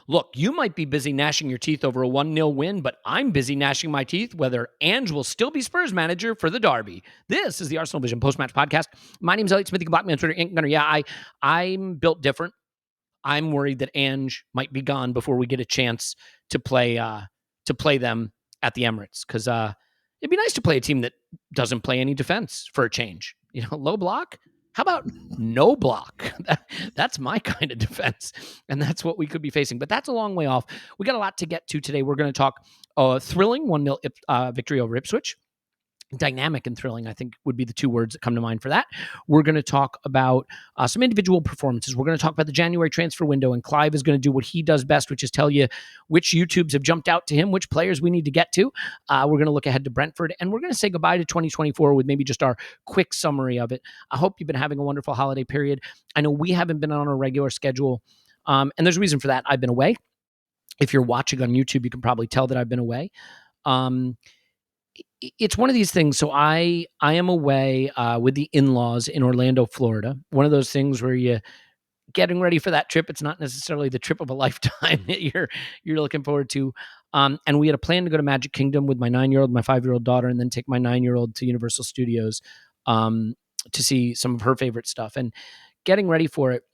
Look, you might be busy gnashing your teeth over a 1-0 win, but I'm busy gnashing my teeth whether Ange will still be Spurs manager for the derby. This is the ArsenalVision Post-Match Podcast. My name is Elliot Smith. You can block me on Twitter. Gunner. Yeah, I'm built different. I'm worried that Ange might be gone before we get a chance to play them at the Emirates, because it'd be nice to play a team that doesn't play any defense for a change. Low block. How about no block? That's my kind of defense, and that's what we could be facing. But that's a long way off. We got a lot to get to today. We're going to talk thrilling 1-0 victory over Ipswich. Dynamic and thrilling, I think, would be the two words that come to mind for that. We're going to talk about some individual performances. We're going to talk about the January transfer window, and Clive is going to do what he does best, which is tell you which YouTubes have jumped out to him, which players we need to get to. We're going to look ahead to Brentford, and we're going to say goodbye to 2024 with maybe just our quick summary of it. I hope you've been having a wonderful holiday period. I know we haven't been on a regular schedule, and there's a reason for that. I've been away. If you're watching on YouTube, you can probably tell that I've been away. It's one of these things. So I am away with the in-laws in Orlando, Florida. One of those things where you're getting ready for that trip. It's not necessarily the trip of a lifetime that you're looking forward to. And we had a plan to go to Magic Kingdom with my 9-year-old, my 5-year-old daughter, and then take my 9-year-old to Universal Studios to see some of her favorite stuff. And getting ready for it,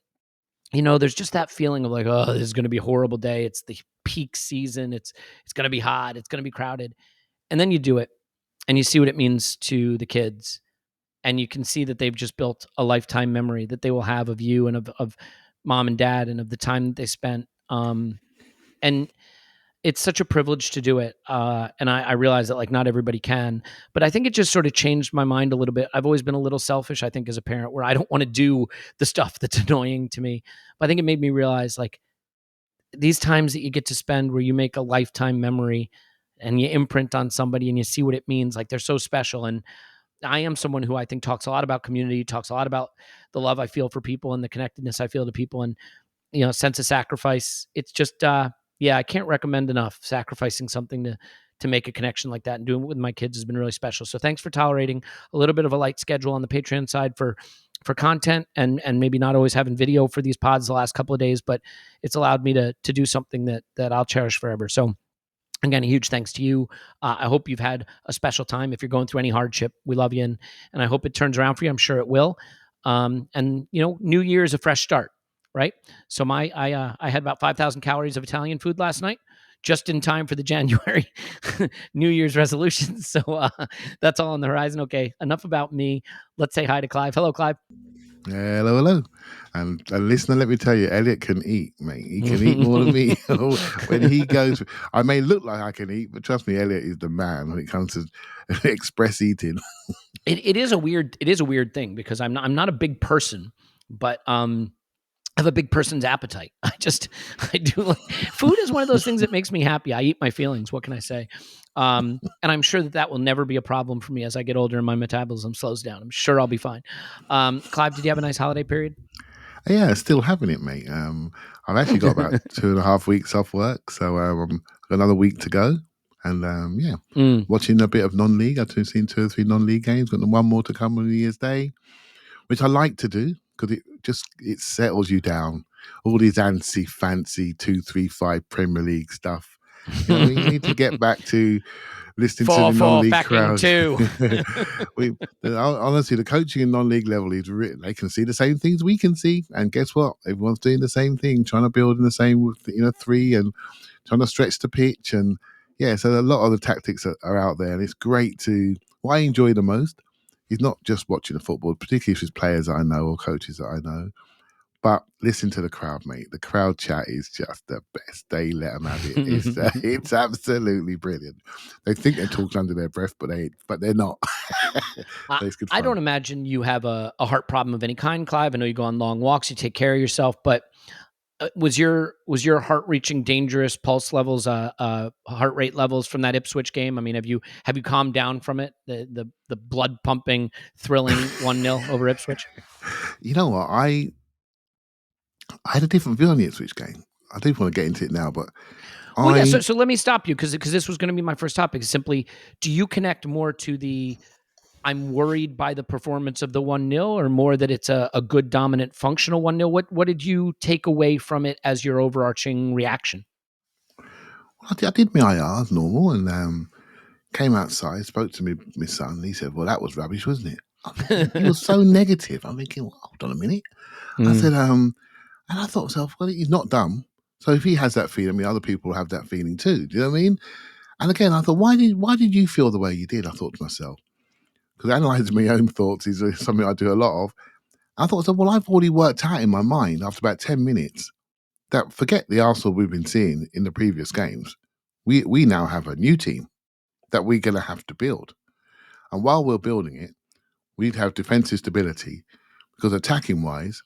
there's just that feeling of like, oh, this is going to be a horrible day. It's the peak season. It's going to be hot. It's going to be crowded. And then you do it. And you see what it means to the kids, and you can see that they've just built a lifetime memory that they will have of you and of mom and dad and of the time that they spent. And it's such a privilege to do it. And I realize that like not everybody can, but I think it just sort of changed my mind a little bit. I've always been a little selfish, I think, as a parent, where I don't want to do the stuff that's annoying to me. But I think it made me realize like these times that you get to spend where you make a lifetime memory and you imprint on somebody and you see what it means, like they're so special. And I am someone who I think talks a lot about community, talks a lot about the love I feel for people and the connectedness I feel to people, and, sense of sacrifice. It's just, I can't recommend enough sacrificing something to make a connection like that, and doing it with my kids has been really special. So thanks for tolerating a little bit of a light schedule on the Patreon side for content, and maybe not always having video for these pods the last couple of days, but it's allowed me to do something that I'll cherish forever. So again, a huge thanks to you. I hope you've had a special time. If you're going through any hardship, we love you, and I hope it turns around for you. I'm sure it will. And New Year is a fresh start, right? So I had about 5,000 calories of Italian food last night, just in time for the January New Year's resolutions. So that's all on the horizon. Okay, enough about me. Let's say hi to Clive. Hello, Clive. Hello. And listener, let me tell you, Elliot can eat, mate. He can eat more than me. When he goes, I may look like I can eat, but trust me, Elliot is the man when it comes to express eating. It is a weird thing, because I'm not a big person, but I have a big person's appetite. I do like food is one of those things that makes me happy. I eat my feelings. What can I say? And I'm sure that will never be a problem for me as I get older and my metabolism slows down. I'm sure I'll be fine. Clive, did you have a nice holiday period? Yeah, still having it, mate. I've actually got about 2.5 weeks off work, so I've got another week to go. And watching a bit of non-league. I've seen 2 or 3 non-league games. Got one more to come on New Year's Day, which I like to do because it settles you down. All these fancy 2-3-5 Premier League stuff. We need to get back to listening to the non-league crowd. Honestly, the coaching in non-league level is written. They can see the same things we can see, and guess what? Everyone's doing the same thing, trying to build in the same, 3 and trying to stretch the pitch, and so a lot of the tactics are out there, and it's great to. What I enjoy the most is not just watching the football, particularly if it's players that I know or coaches that I know, but listen to the crowd, mate. The crowd chat is just the best. They let them have it. It's absolutely brilliant. They think they're talking under their breath, but they're not. I don't imagine you have a heart problem of any kind, Clive. I know you go on long walks, you take care of yourself, but was your heart reaching dangerous pulse levels, heart rate levels from that Ipswich game? I mean, have you calmed down from it? The blood pumping, thrilling 1-0 over Ipswich. You know what? I had a different view on the Ipswich game. I do want to get into it now, but So let me stop you because this was going to be my first topic. Simply, do you connect more to the I'm worried by the performance of the 1-0, or more that it's a good, dominant, functional 1-0? What did you take away from it as your overarching reaction? I did my IR as normal and came outside, spoke to my son. And he said, "Well, that was rubbish, wasn't it?" I'm thinking, he was so negative. I'm thinking, well, hold on a minute. I said, and I thought to myself, well, he's not dumb. So if he has that feeling, I mean, other people have that feeling too. Do you know what I mean? And again, I thought, why did you feel the way you did? I thought to myself, because analysing my own thoughts is something I do a lot of. I thought, so, well, I've already worked out in my mind after about 10 minutes that forget the Arsenal we've been seeing in the previous games. We now have a new team that we're going to have to build. And while we're building it, we'd have defensive stability because attacking wise,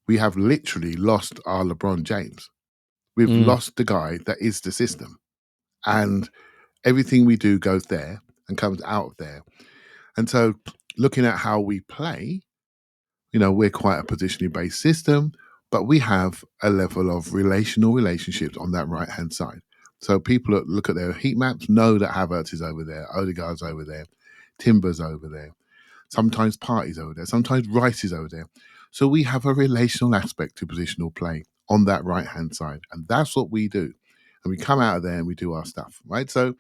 we have literally lost our LeBron James. We've lost the guy that is the system. And everything we do goes there and comes out of there. And so looking at how we play, we're quite a positionally based system, but we have a level of relational relationships on that right-hand side. So people that look at their heat maps know that Havertz is over there, Odegaard's over there, Timber's over there, sometimes Partey's over there, sometimes Rice is over there. So we have a relational aspect to positional play on that right-hand side. And that's what we do. And we come out of there and we do our stuff, right? So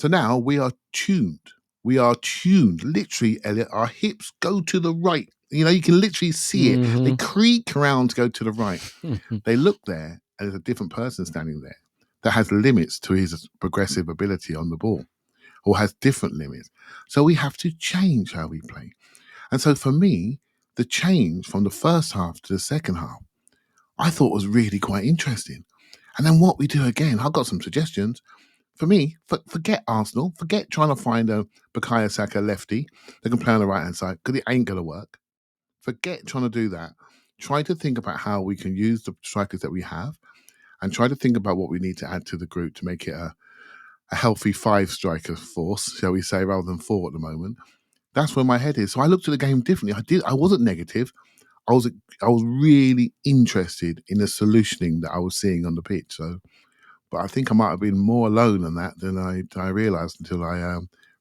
now we are tuned. We are tuned. Literally, Elliot, our hips go to the right. You can literally see it. They creak around to go to the right. They look there, and there's a different person standing there that has limits to his progressive ability on the ball, or has different limits. So we have to change how we play. And so for me, the change from the first half to the second half, I thought was really quite interesting. And then what we do again, I've got some suggestions. For me, forget Arsenal. Forget trying to find a Bukayo Saka lefty that can play on the right-hand side, because it ain't going to work. Forget trying to do that. Try to think about how we can use the strikers that we have, and try to think about what we need to add to the group to make it a healthy 5-striker force, shall we say, rather than 4 at the moment. That's where my head is. So I looked at the game differently. I wasn't negative. I was really interested in the solutioning that I was seeing on the pitch. So, but I think I might have been more alone on that than I realised until I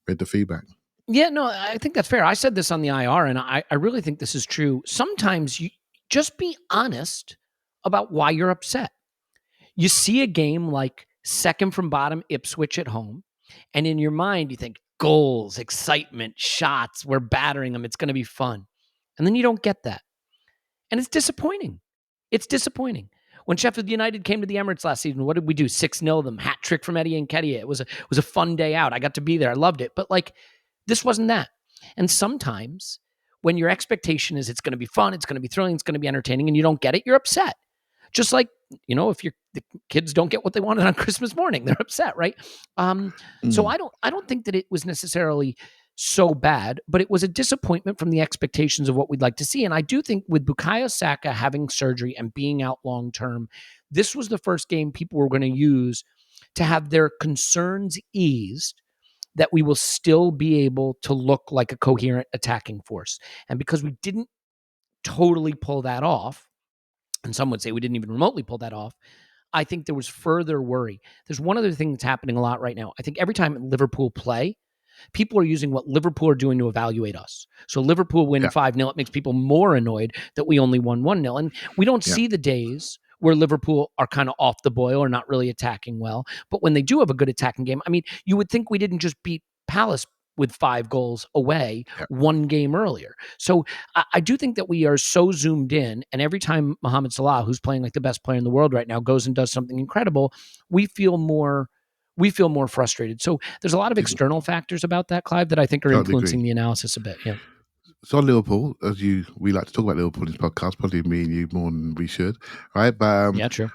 read the feedback. Yeah, no, I think that's fair. I said this on the IR, and I really think this is true. Sometimes you just be honest about why you're upset. You see a game like second from bottom Ipswich at home, and in your mind you think goals, excitement, shots, we're battering them, it's going to be fun. And then you don't get that. And it's disappointing. It's disappointing. When Sheffield United came to the Emirates last season, what did we do? 6-0 them, hat trick from Eddie Nketiah. It was a fun day out. I got to be there. I loved it. But this wasn't that. And sometimes when your expectation is it's going to be fun, it's going to be thrilling, it's going to be entertaining, and you don't get it, you're upset. Just like, if the kids don't get what they wanted on Christmas morning, they're upset, right? So I don't think that it was necessarily so bad, but it was a disappointment from the expectations of what we'd like to see. And I do think with Bukayo Saka having surgery and being out long term, this was the first game people were going to use to have their concerns eased, that we will still be able to look like a coherent attacking force. And because we didn't totally pull that off, and some would say we didn't even remotely pull that off, I think there was further worry. There's one other thing that's happening a lot right now. I think every time Liverpool play, people are using what Liverpool are doing to evaluate us. So Liverpool win 5-0. It makes people more annoyed that we only won 1-0. And we don't see the days where Liverpool are kind of off the boil or not really attacking well. But when they do have a good attacking game, I mean, you would think we didn't just beat Palace with 5 goals away one game earlier. So I do think that we are so zoomed in, and every time Mohamed Salah, who's playing like the best player in the world right now, goes and does something incredible, we feel more frustrated. So there's a lot of external factors about that, Clive, that I think are influencing the analysis a bit. Yeah. So on Liverpool, we like to talk about Liverpool in this podcast, probably me and you more than we should, right? But yeah, true.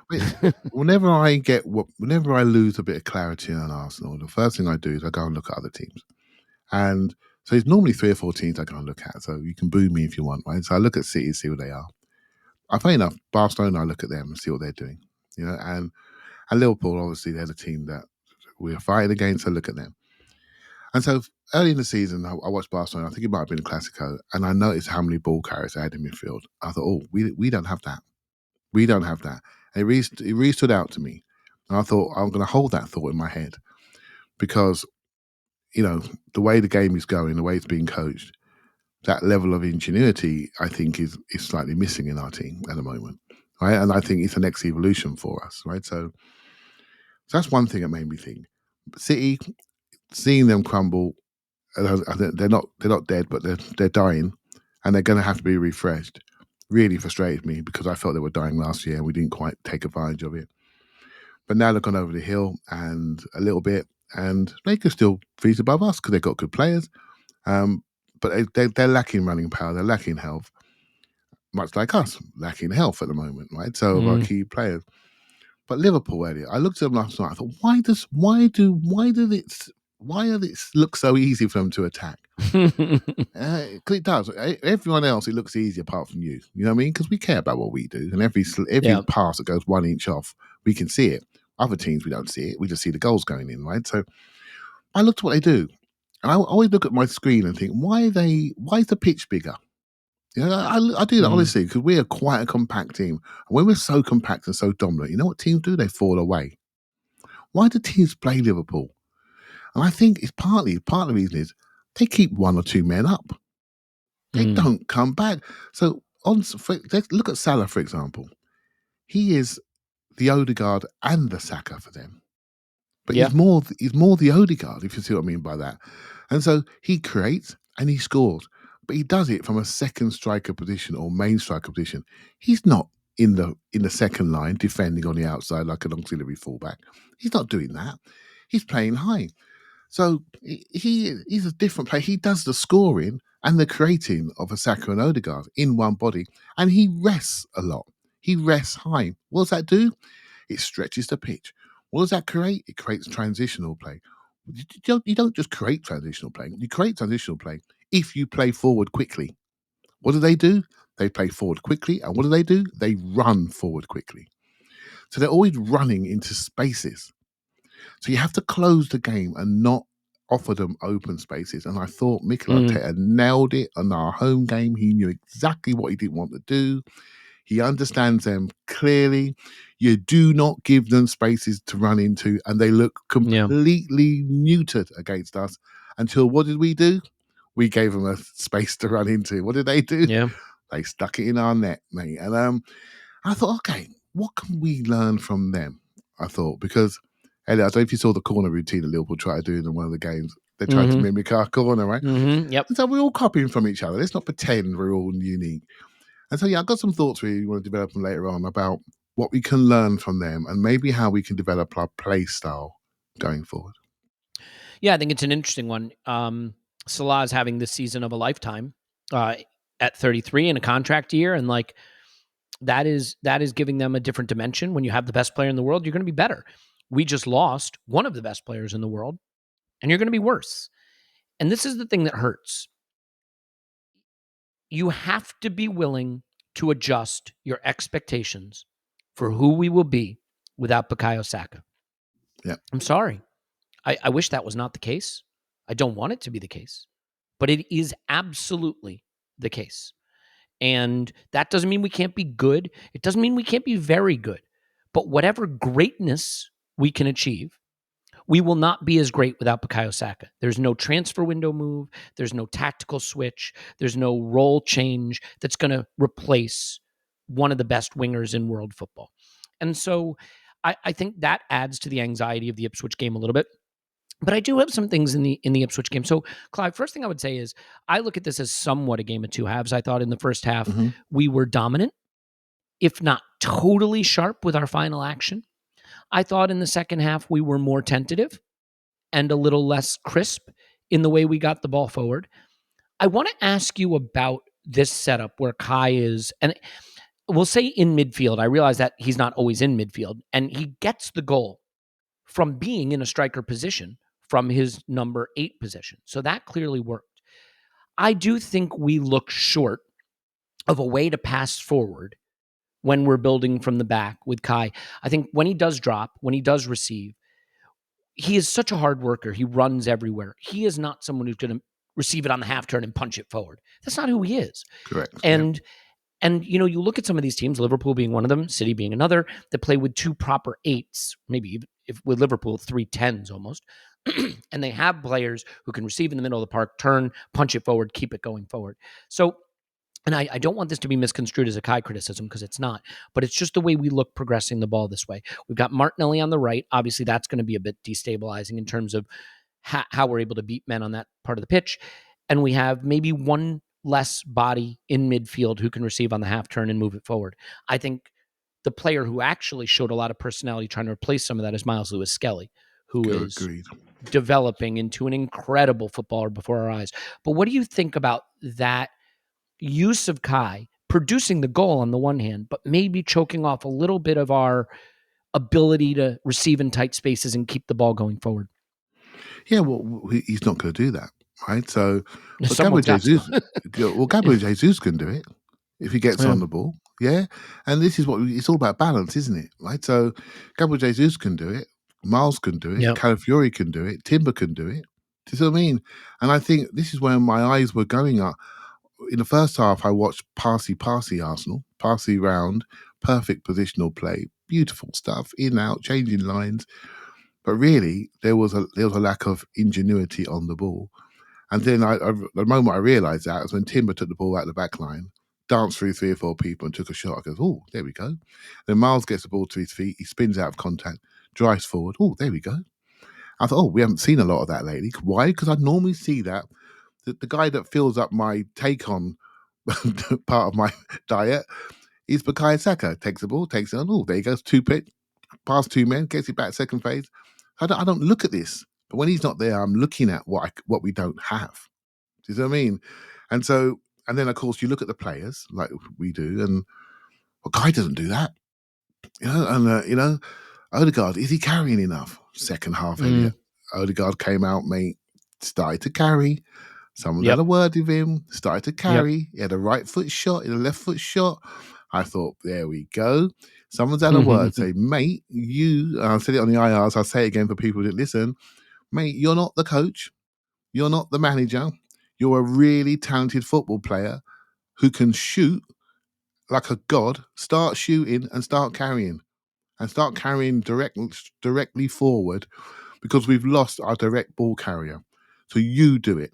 whenever I lose a bit of clarity on Arsenal, the first thing I do is I go and look at other teams. And so it's normally 3 or 4 teams I go and look at. So you can boo me if you want, right? So I look at City, see what they are. Funny enough, Barcelona, I look at them and see what they're doing. And Liverpool, obviously, they're the team that we're fighting against, so look at them. And so early in the season, I watched Barcelona. I think it might have been a Clasico, and I noticed how many ball carriers they had in midfield. I thought, we don't have that. We don't have that. And it really stood out to me. And I thought, I'm going to hold that thought in my head, because the way the game is going, the way it's being coached, that level of ingenuity, I think, is slightly missing in our team at the moment, right? And I think it's the next evolution for us, right? So that's one thing that made me think. City, seeing them crumble, they're not dead, but they're dying, and they're going to have to be refreshed. Really frustrated me because I felt they were dying last year and we didn't quite take advantage of it. But now they've gone over the hill and a little bit, and they could still finish above us because they've got good players. But they're lacking running power, they're lacking health, much like us, lacking health at the moment, right? So of our key players. But Liverpool, Elliot, I looked at them last night. I thought, why does it look so easy for them to attack? It does. Everyone else, it looks easy apart from you. You know what I mean? Because we care about what we do, and every pass that goes 1 inch off, we can see it. Other teams, we don't see it. We just see the goals going in, right? So I looked at what they do, and I always look at my screen and think, why is the pitch bigger? I do that honestly because we are quite a compact team. And when we're so compact and so dominant, you know what teams do? They fall away. Why do teams play Liverpool? And I think it's part of the reason is they keep 1 or 2 men up. They don't come back. So let's look at Salah, for example. He is the Odegaard and the Saka for them. But he's more the Odegaard, if you see what I mean by that. And so he creates and he scores. But he does it from a second striker position or main striker position. He's not in the second line defending on the outside like an auxiliary fullback. He's not doing that. He's playing high. So he's a different player. He does the scoring and the creating of a Saka and Odegaard in one body, and he rests a lot. He rests high. What does that do? It stretches the pitch. What does that create? It creates transitional play. You don't just create transitional play. You create transitional play if you play forward quickly. What do? They play forward quickly, and what do? They run forward quickly. So they're always running into spaces. So you have to close the game and not offer them open spaces. And I thought Mikel Arteta nailed it on our home game. He knew exactly what he didn't want to do. He understands them clearly. You do not give them spaces to run into, and they look completely neutered against us until what did we do? We gave them a space to run into. What did they do? Yeah. They stuck it in our net, mate. And I thought, okay, what can we learn from them? I thought, because Elliot, I don't know if you saw the corner routine that Liverpool tried to do in one of the games. They tried to mimic our corner, right? Yep. And so we're all copying from each other. Let's not pretend we're all unique. And so, I've got some thoughts for you want to develop them later on about what we can learn from them and maybe how we can develop our play style going forward. Yeah, I think it's an interesting one. Salah is having this season of a lifetime at 33 in a contract year, and that is giving them a different dimension. When you have the best player in the world, you're going to be better. We just lost one of the best players in the world, and you're going to be worse. And this is the thing that hurts. You have to be willing to adjust your expectations for who we will be without Bukayo Saka. Yeah. I'm sorry. I wish that was not the case. I don't want it to be the case, but it is absolutely the case. And that doesn't mean we can't be good. It doesn't mean we can't be very good. But whatever greatness we can achieve, we will not be as great without Bukayo Saka. There's no transfer window move. There's no tactical switch. There's no role change that's going to replace one of the best wingers in world football. And so I think that adds to the anxiety of the Ipswich game a little bit. But I do have some things in the Ipswich game. So, Clive, first thing I would say is I look at this as somewhat a game of two halves. I thought in the first half we were dominant, if not totally sharp with our final action. I thought in the second half we were more tentative and a little less crisp in the way we got the ball forward. I want to ask you about this setup where Kai is, and we'll say in midfield. I realize that he's not always in midfield, and he gets the goal from being in a striker position from his number 8 position. So that clearly worked. I do think we look short of a way to pass forward when we're building from the back with Kai. I think when he does drop, when he does receive, he is such a hard worker. He runs everywhere. He is not someone who's going to receive it on the half turn and punch it forward. That's not who he is. Correct. And you look at some of these teams, Liverpool being one of them, City being another, that play with 2 proper 8s, maybe if with Liverpool 3 10s almost. and they have players who can receive in the middle of the park, turn, punch it forward, keep it going forward. So, and I don't want this to be misconstrued as a Kai criticism because it's not, but it's just the way we look progressing the ball this way. We've got Martinelli on the right. Obviously, that's going to be a bit destabilizing in terms of how we're able to beat men on that part of the pitch. And we have maybe one less body in midfield who can receive on the half turn and move it forward. I think the player who actually showed a lot of personality trying to replace some of that is Miles Lewis Skelly, who is Agreed. developing into an incredible footballer before our eyes. But what do you think about that use of Kai producing the goal on the one hand, but maybe choking off a little bit of our ability to receive in tight spaces and keep the ball going forward? Yeah, well, he's not going to do that, right? So, but Gabriel Someone's got Jesus, to. Gabriel Jesus can do it if he gets Yeah. on the ball. Yeah, and this is what it's all about balance, isn't it? Right. So, Gabriel Jesus can do it. Miles can do it. Yep. Calafiori can do it. Timber can do it. Do you see what I mean? And I think this is where my eyes were going up. In the first half, I watched passy Arsenal, passy round, perfect positional play, beautiful stuff, in out, changing lines. But really, there was a lack of ingenuity on the ball. And then the moment I realised that was when Timber took the ball out the back line, danced through 3 or 4 people and took a shot. I goes, oh, there we go. Then Miles gets the ball to his feet. He spins out of contact, drives forward. Oh, there we go. I thought, oh, we haven't seen a lot of that lately. Why? Because I normally see that. The guy that fills up my take on part of my diet is Bukayo Saka. Takes the ball, takes it on. Oh, there he goes. Past 2 men, gets it back second phase. I don't look at this. But when he's not there, I'm looking at what we don't have. Do you see what I mean? And so, and then of course you look at the players like we do, and well, Guy doesn't do that, and Odegaard, is he carrying enough? Second half, Elliot. Odegaard came out, mate, started to carry. Someone had a word with him, started to carry. He had a right foot shot, he had a left foot shot. I thought, there we go. Someone's had a word, say, mate, I said it on the IRs, I'll say it again for people that listen, mate, you're not the coach, you're not the manager, you're a really talented football player who can shoot like a god, start shooting and start carrying directly forward because we've lost our direct ball carrier. So you do it.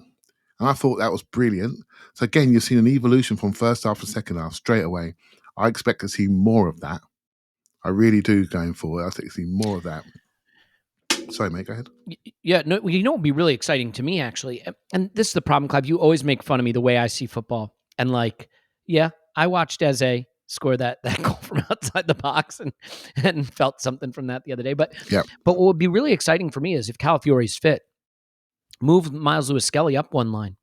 And I thought that was brilliant. So again, you've seen an evolution from first half to second half straight away. I expect to see more of that. I really do going forward. I think to see more of that. Sorry, mate, go ahead. Yeah, no, what would be really exciting to me, actually, and this is the problem, Clive, you always make fun of me the way I see football. And I watched Eze score that goal from outside the box and felt something from that the other day. But what would be really exciting for me is if Calafiori's fit, move Miles Lewis Skelly up one line,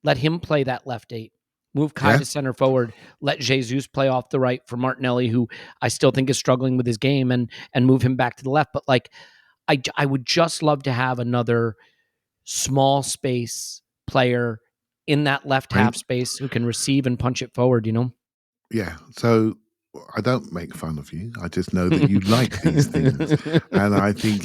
let him play that left 8. Move Kai to center forward. Let Jesus play off the right for Martinelli, who I still think is struggling with his game, and move him back to the left. But I would just love to have another small space player in that left half space who can receive and punch it forward, Yeah. So I don't make fun of you. I just know that you like these things. And I think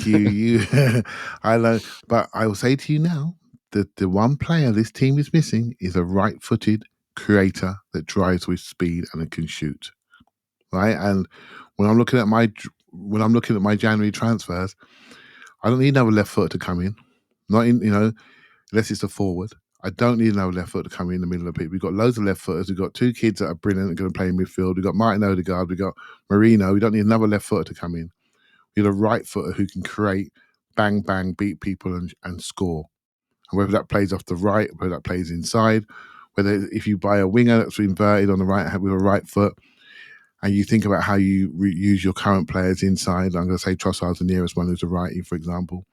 I know, but I will say to you now that the one player this team is missing is a right-footed creator that drives with speed and can shoot. Right. And when I'm looking at my January transfers, I don't need another left foot to come in. Not in, unless it's a forward. I don't need another left foot to come in the middle of the pitch. We've got loads of left footers. We've got 2 kids that are brilliant and going to play in midfield. We've got Martin Odegaard. We've got Marino. We don't need another left footer to come in. We need a right footer who can create, bang, bang, beat people and score. And whether that plays off the right, whether that plays inside, whether if you buy a winger that's inverted on the right hand with a right foot, and you think about how you use your current players inside, I'm going to say Trossard's the nearest one who's a righty, for example.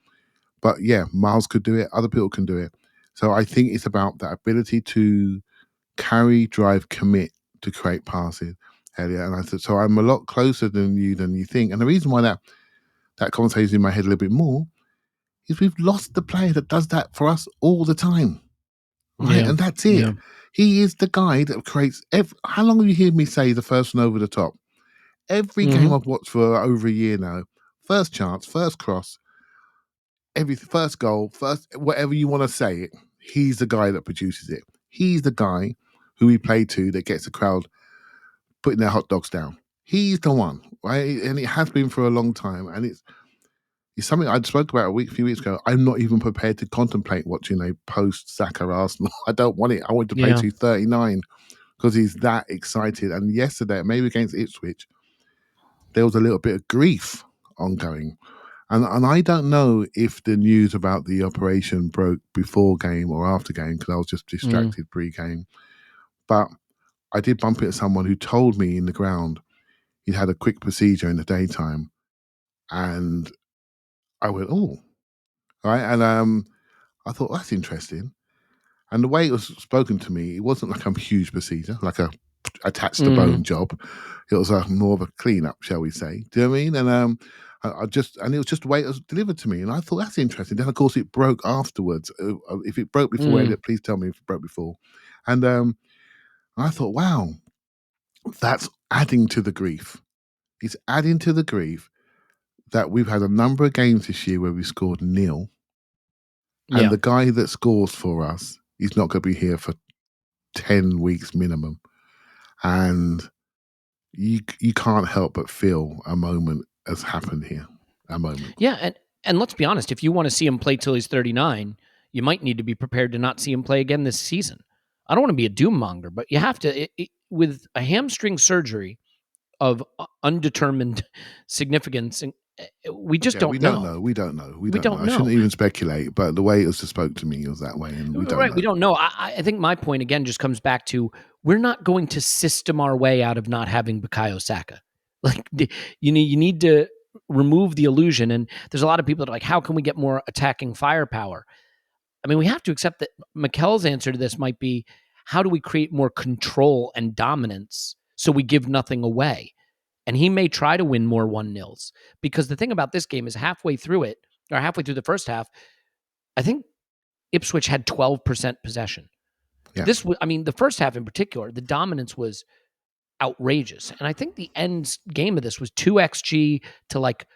But yeah, Miles could do it. Other people can do it. So I think it's about that ability to carry, drive, commit to create passes, Elliot. And I said, so I'm a lot closer than you think. And the reason why that conversation is in my head a little bit more is we've lost the player that does that for us all the time. Right. Yeah, and that's it. yeah. He is the guy that creates how long have you heard me say the first one over the top? Every game I've watched for over a year now, first chance, first cross, first goal, first whatever you want to say it, he's the guy that produces it. He's the guy who we play to that gets the crowd putting their hot dogs down. He's the one, right? And it has been for a long time. And It's something I spoke about a few weeks ago. I'm not even prepared to contemplate watching a post Saka Arsenal. I don't want it. I want to play Yeah. to 39 because he's that excited. And yesterday, maybe against Ipswich, there was a little bit of grief ongoing. And I don't know if the news about the operation broke before game or after game because I was just distracted pre-game. But I did bump into someone who told me in the ground he'd had a quick procedure in the daytime. And I went, oh, right. And I thought, that's interesting. And the way it was spoken to me, it wasn't like a huge procedure, like a attached to bone job. It was more of a cleanup, shall we say? Do you know what I mean? And and it was just the way it was delivered to me. And I thought, that's interesting. Then, of course, it broke afterwards. If it broke before, Elliot, please tell me if it broke before. And I thought, wow, that's adding to the grief. It's adding to the grief that we've had a number of games this year where we scored nil. And Yeah. the guy that scores for us, he's not going to be here for 10 weeks minimum. And you can't help but feel a moment has happened here. A moment. Yeah, and let's be honest, if you want to see him play till he's 39, you might need to be prepared to not see him play again this season. I don't want to be a doom monger, but you have to with a hamstring surgery of undetermined significance, and we just don't know. We don't know. We don't I know. shouldn't even speculate, but the way it was spoke to me was that way, and we don't know. We don't know. I think my point again just comes back to we're not going to system our way out of not having Bukayo Saka. Like you need to remove the illusion. And there's a lot of people that are like, how can we get more attacking firepower? I mean, we have to accept that Mikel's answer to this might be, how do we create more control and dominance so we give nothing away? And he may try to win more 1-0s, because the thing about this game is halfway through the first half, I think Ipswich had 12% possession. Yeah. The first half in particular, the dominance was outrageous. And I think the end game of this was 2xG to like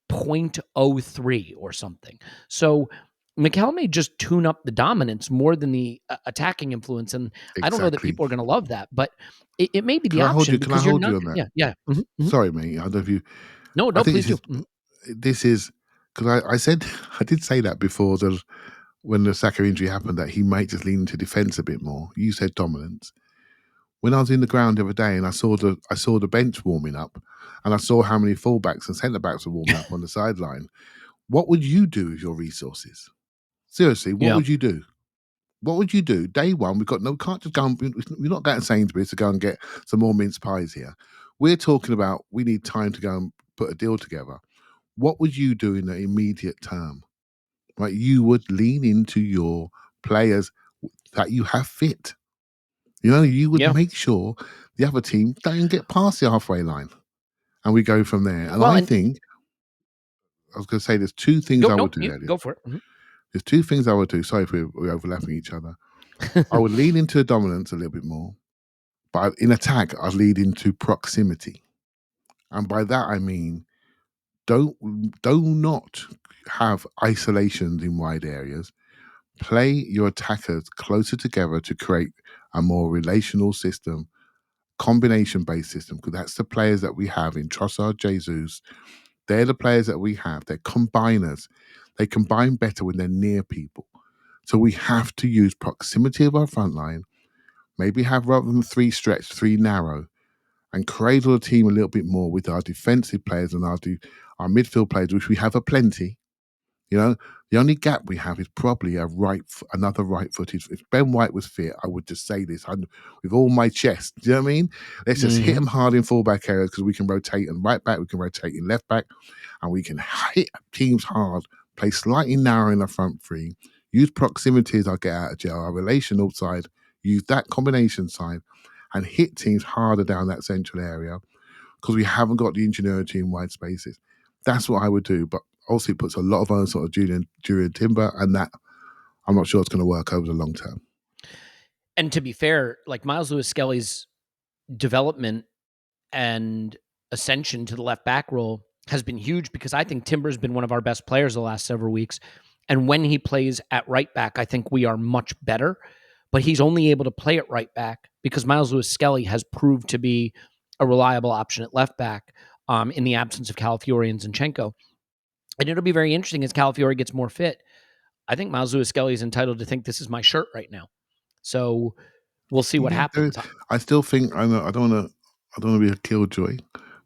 0.03 or something. So Mikel may just tune up the dominance more than the attacking influence. And I don't know that people are going to love that, but it may be the option. Can I hold you on that? Yeah. Mm-hmm. Sorry, mate. I don't know if you. No, please do. This is because I said I did say that before when the Saka injury happened that he might just lean into defence a bit more. You said dominance. When I was in the ground the other day and I saw the bench warming up, and I saw how many fullbacks and centre backs were warming up on the sideline. What would you do with your resources? Seriously, what would you do? What would you do? Day one, can't just go. We're not going to Sainsbury's to go and get some more mince pies here. We're talking about we need time to go and put a deal together. What would you do in the immediate term? Right, you would lean into your players that you have fit. You would make sure the other team don't get past the halfway line, and we go from there. And I think I was going to say there's two things I would do. Go for it. Mm-hmm. There's two things I would do. Sorry if we're overlapping each other. I would lean into dominance a little bit more, but in attack, I'd lead into proximity, and by that I mean do not have isolations in wide areas. Play your attackers closer together to create a more relational system, combination-based system, because that's the players that we have in Trossard, Jesus. They're the players that we have. They're combiners. They combine better when they're near people. So we have to use proximity of our front line, maybe have rather than 3 stretch, 3 narrow, and cradle the team a little bit more with our defensive players and our midfield players, which we have aplenty. The only gap we have is probably another right-footed. If Ben White was fit, I would just say this with all my chest. Do you know what I mean? Let's just hit him hard in fullback areas because we can rotate in right back, we can rotate in left back, and we can hit teams hard, play slightly narrow in the front three, use proximity as I get out of jail, our relational side, use that combination side, and hit teams harder down that central area because we haven't got the ingenuity in wide spaces. That's what I would do, but also it puts a lot of onus on Julian Timber, and that I'm not sure it's going to work over the long term. And to be fair, like Miles Lewis-Skelly's development and ascension to the left back role has been huge, because I think Timber's been one of our best players the last several weeks. And when he plays at right back, I think we are much better. But he's only able to play at right back because Miles Lewis-Skelly has proved to be a reliable option at left back in the absence of Calafiori and Zinchenko. And it'll be very interesting as Calafiori gets more fit. I think Miles Lewis-Skelly is entitled to think this is my shirt right now. So we'll see what happens. I still think I know I don't want to be a killjoy,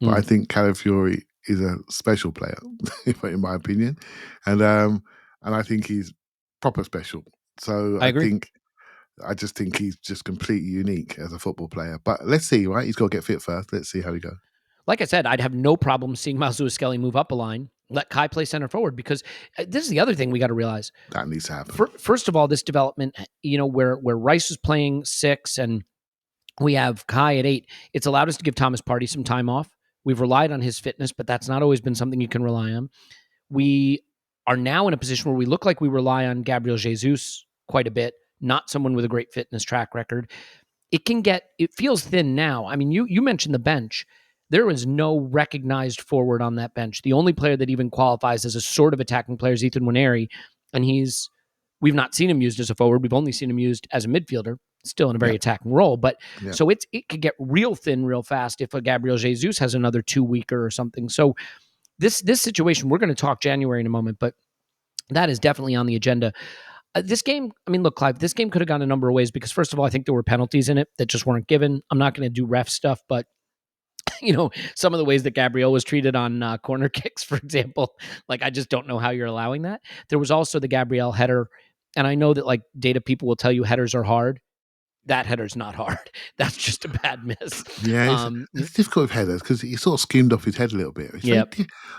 but I think Calafiori is a special player, in my opinion, and I think he's proper special. So I agree. I just think he's just completely unique as a football player. But let's see, right? He's got to get fit first. Let's see how he goes. Like I said, I'd have no problem seeing Miles Lewis-Skelly move up a line, let Kai play center forward, because this is the other thing we got to realize. That needs to happen. First of all, this development, where Rice is playing 6 and we have Kai at 8, it's allowed us to give Thomas Partey some time off. We've relied on his fitness, but that's not always been something you can rely on. We are now in a position where we look like we rely on Gabriel Jesus quite a bit, not someone with a great fitness track record. It feels thin now. I mean, you mentioned the bench. There is no recognized forward on that bench. The only player that even qualifies as a sort of attacking player is Ethan Nwaneri, and we've not seen him used as a forward. We've only seen him used as a midfielder, still in a very attacking role. But so it could get real thin real fast if a Gabriel Jesus has another 2 weeker or something. So this situation, we're going to talk January in a moment, but that is definitely on the agenda. This game, I mean, look, Clive, this game could have gone a number of ways because, first of all, I think there were penalties in it that just weren't given. I'm not going to do ref stuff, but some of the ways that Gabriel was treated on corner kicks, for example, like I just don't know how you're allowing that. There was also the Gabriel header, and I know that like data people will tell you headers are hard. That header's not hard. That's just a bad miss. Yeah, it's difficult with headers because he sort of skimmed off his head a little bit. Yep.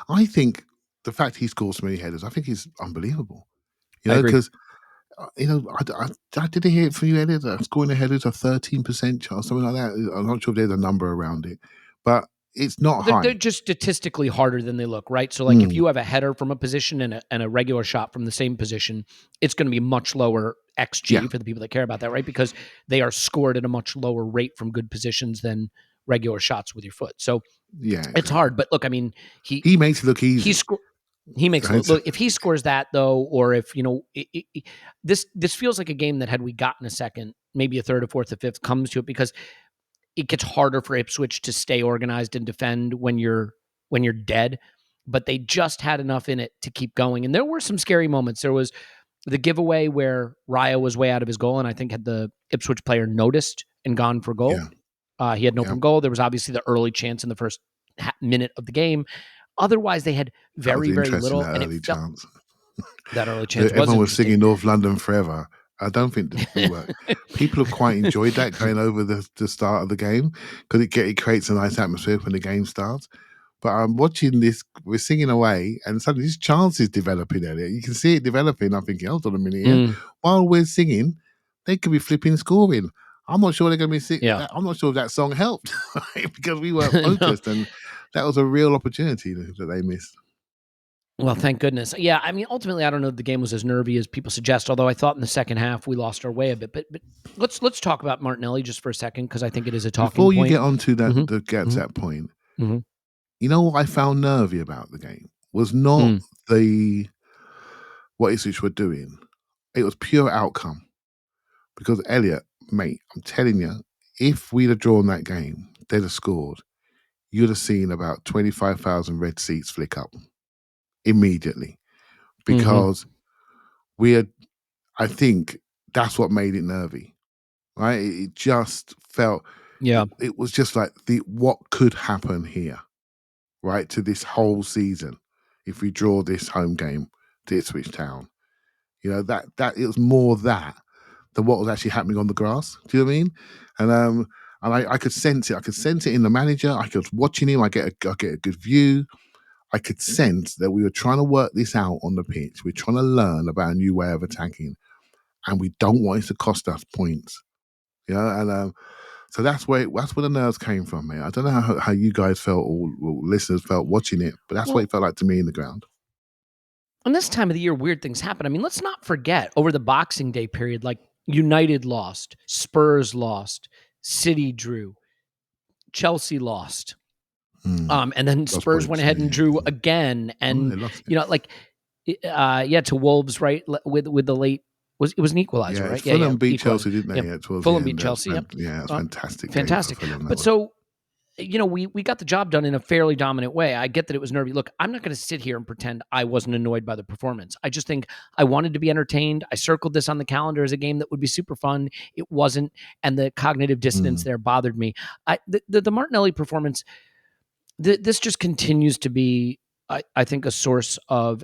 I think the fact he scores so many headers, I think he's unbelievable. I agree. Because I did hear it from you, Elliot. Scoring a header is a 13% chance, something like that. I'm not sure if there's a number around it, but it's not high. They're just statistically harder than they look, right? So, like, if you have a header from a position and a regular shot from the same position, it's going to be much lower XG for the people that care about that, right? Because they are scored at a much lower rate from good positions than regular shots with your foot. So, it's hard. But look, I mean, he makes it look easy. He makes it look. If he scores that though, or if this feels like a game that had we gotten a second, maybe a third, a fourth, a fifth comes to it, because it gets harder for Ipswich to stay organized and defend when you're dead. But they just had enough in it to keep going. And there were some scary moments. There was the giveaway where Raya was way out of his goal, and I think had the Ipswich player noticed and gone for goal. He had an open goal. There was obviously the early chance in the first minute of the game. Otherwise, they had very, very little. That early chance. That early chance. Everyone was singing North London Forever. I don't think we were. People have quite enjoyed that going over the start of the game because it creates a nice atmosphere when the game starts. But I'm watching this, we're singing away, and suddenly this chance is developing, Elliot. You can see it developing. I'm thinking, hold on a minute here. While we're singing, they could be flipping scoring. I'm not sure they're going to be singing. I'm not sure if that song helped because we weren't focused, and that was a real opportunity that they missed. Well, thank goodness. Yeah, I mean, ultimately, I don't know if the game was as nervy as people suggest, although I thought in the second half we lost our way a bit. But let's talk about Martinelli just for a second, because I think it is a talking point. Before you get on to that, to that point, you know what I found nervy about the game was not what Ipswich were doing. It was pure outcome. Because Elliot, mate, I'm telling you, if we'd have drawn that game, they'd have scored, you'd have seen about 25,000 red seats flick up immediately, because I think that's what made it nervy, right? It just felt, it was just like what could happen here, right? To this whole season, if we draw this home game to Ipswich Town, that it was more that than what was actually happening on the grass. Do you know what I mean? And I could sense it. I could sense it in the manager. I was watching him. I get a good view. I could sense that we were trying to work this out on the pitch. We're trying to learn about a new way of attacking, and we don't want it to cost us points. And so that's where the nerves came from, mate. I don't know how you guys felt, or listeners felt watching it, but that's what it felt like to me in the ground. And this time of the year, weird things happen. I mean, let's not forget, over the Boxing Day period, like United lost, Spurs lost, City drew, Chelsea lost. And then Spurs went ahead and drew again, and to Wolves, right? With the late it was an equalizer, right? Fulham beat Chelsea, didn't they? Fulham beat Chelsea. Yeah, it's fantastic. Fantastic. Fulham, but so we got the job done in a fairly dominant way. I get that it was nervy. Look, I'm not going to sit here and pretend I wasn't annoyed by the performance. I just think I wanted to be entertained. I circled this on the calendar as a game that would be super fun. It wasn't, and the cognitive dissonance there bothered me. The Martinelli performance, this just continues to be, I think, a source of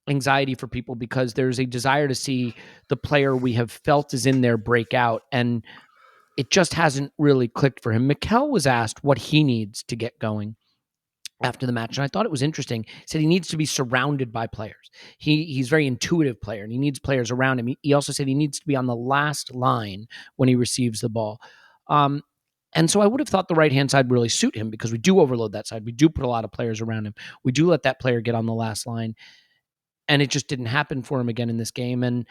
anxiety for people because there's a desire to see the player we have felt is in there break out, and it just hasn't really clicked for him. Mikel was asked what he needs to get going after the match, and I thought it was interesting. He said he needs to be surrounded by players. He's a very intuitive player, and he needs players around him. He also said he needs to be on the last line when he receives the ball. And so I would have thought the right-hand side really suit him because we do overload that side. We do put a lot of players around him. We do let that player get on the last line, and it just didn't happen for him again in this game. And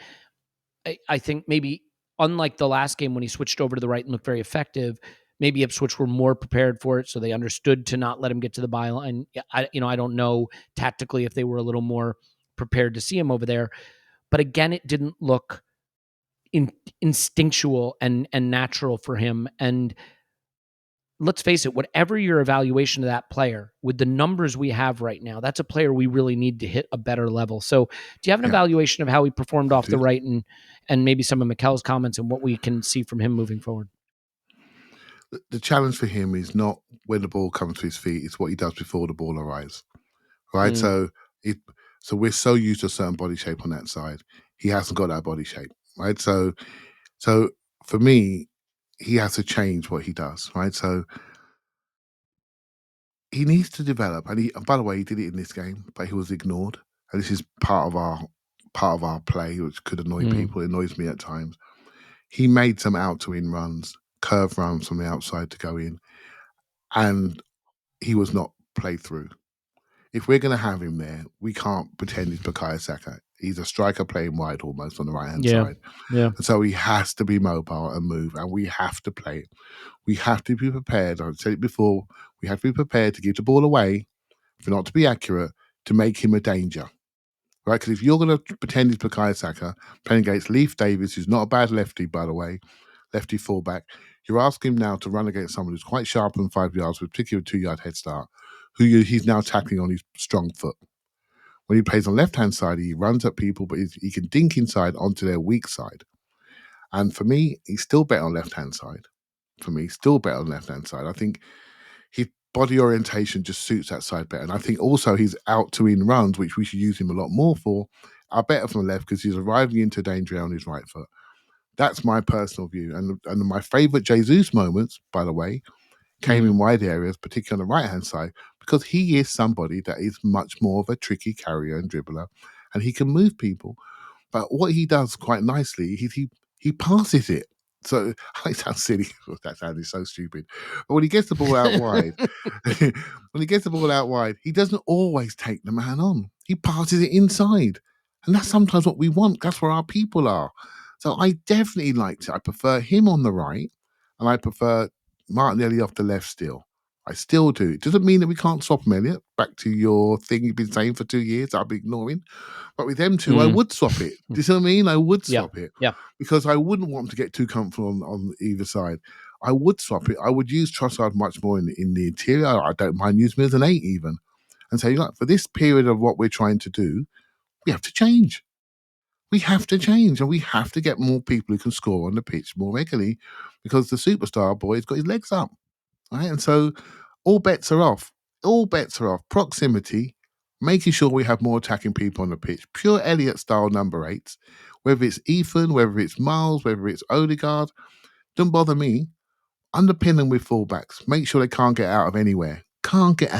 I think maybe unlike the last game when he switched over to the right and looked very effective, maybe Ipswich were more prepared for it, so they understood to not let him get to the byline. I don't know tactically if they were a little more prepared to see him over there, but again, it didn't look instinctual and natural for him. And let's face it, whatever your evaluation of that player, with the numbers we have right now, that's a player we really need to hit a better level. So do you have an evaluation of how he performed off the right and maybe some of Mikel's comments and what we can see from him moving forward? The challenge for him is not when the ball comes to his feet, it's what he does before the ball arrives, right? So we're so used to a certain body shape on that side. He hasn't got that body shape, right? So for me, he has to change what he does, right? So he needs to develop, and by the way, he did it in this game, but he was ignored. And this is part of our play, which could annoy people. It annoys me at times. He made some out to in runs, curve runs from the outside to go in, and he was not played through. If we're going to have him there, we can't pretend he's Bukayo Saka. He's a striker playing wide almost on the right-hand side. Yeah. And so he has to be mobile and move, and we have to play it. We have to be prepared. I've said it before. We have to be prepared to give the ball away, for not to be accurate, to make him a danger. Right? Because if you're going to pretend he's Bukayo Saka, playing against Leif Davis, who's not a bad lefty, by the way, lefty fullback, you're asking him now to run against someone who's quite sharp on 5 yards, with particularly a 2-yard head start, he's now tackling on his strong foot. When he plays on left-hand side, he runs at people, but he can dink inside onto their weak side. And for me, he's still better on left-hand side. I think his body orientation just suits that side better. And I think also his out-to-in runs, which we should use him a lot more for, are better from the left because he's arriving into danger on his right foot. That's my personal view. And my favourite Jesus moments, by the way, came in wide areas, particularly on the right-hand side, because he is somebody that is much more of a tricky carrier and dribbler, and he can move people. But what he does quite nicely, he passes it. So I sound silly. That sounded so stupid. But when he gets the ball out wide, he doesn't always take the man on. He passes it inside. And that's sometimes what we want. That's where our people are. So I definitely liked it. I prefer him on the right, and I prefer Martinelli off the left still. I still do. It doesn't mean that we can't swap him, Elliot. Back to your thing you've been saying for 2 years, I'll be ignoring. But with them two, I would swap it. Do you see what I mean? I would swap it. Yeah. Because I wouldn't want them to get too comfortable on either side. I would swap it. I would use Trossard much more in the interior. I don't mind using him as an 8 even. And say, look, for this period of what we're trying to do, we have to change. We have to change, and we have to get more people who can score on the pitch more regularly, because the superstar boy's got his legs up, right? And so all bets are off. Proximity, making sure we have more attacking people on the pitch, pure Elliot style number 8s, whether it's Ethan, whether it's Miles, whether it's Odegaard, don't bother me. Underpin them with fullbacks. Make sure they can't get out of anywhere. Can't get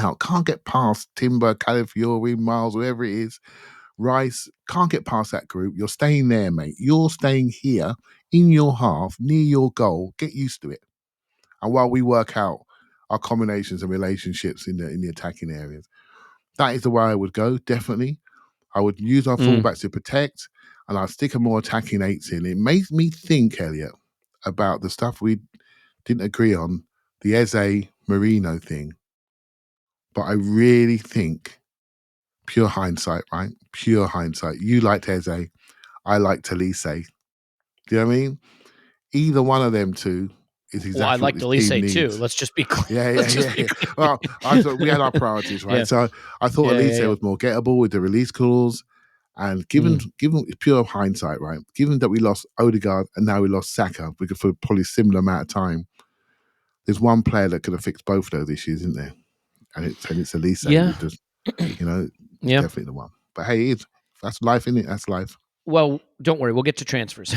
past Timber, Calafiori, Miles, whoever it is. Rice, can't get past that group. You're staying there, mate. You're staying here in your half, near your goal. Get used to it. And while we work out our combinations and relationships in the attacking areas, that is the way I would go, definitely. I would use our fullbacks to protect, and I'd stick a more attacking 8s in. It makes me think, Elliot, about the stuff we didn't agree on, the Eze Marino thing. But I really think, pure hindsight, right? Pure hindsight. You liked Eze. I liked Talise. Do you know what I mean? Either one of them two is Well, I exactly what liked this team Elise too. needs. Let's just be clear. Yeah, Let's yeah, just yeah, be yeah. clear. Well, I thought we had our priorities, right? Yeah. So I thought Elise Yeah. was more gettable with the release clause. And given pure hindsight, right? Given that we lost Odegaard and now we lost Saka, we could for probably a similar amount of time. There's one player that could have fixed both of those issues, isn't there? And it's Elise Yeah. who just, it's Yeah. definitely the one. But hey, that's life, isn't it? That's life. Well, don't worry, we'll get to transfers.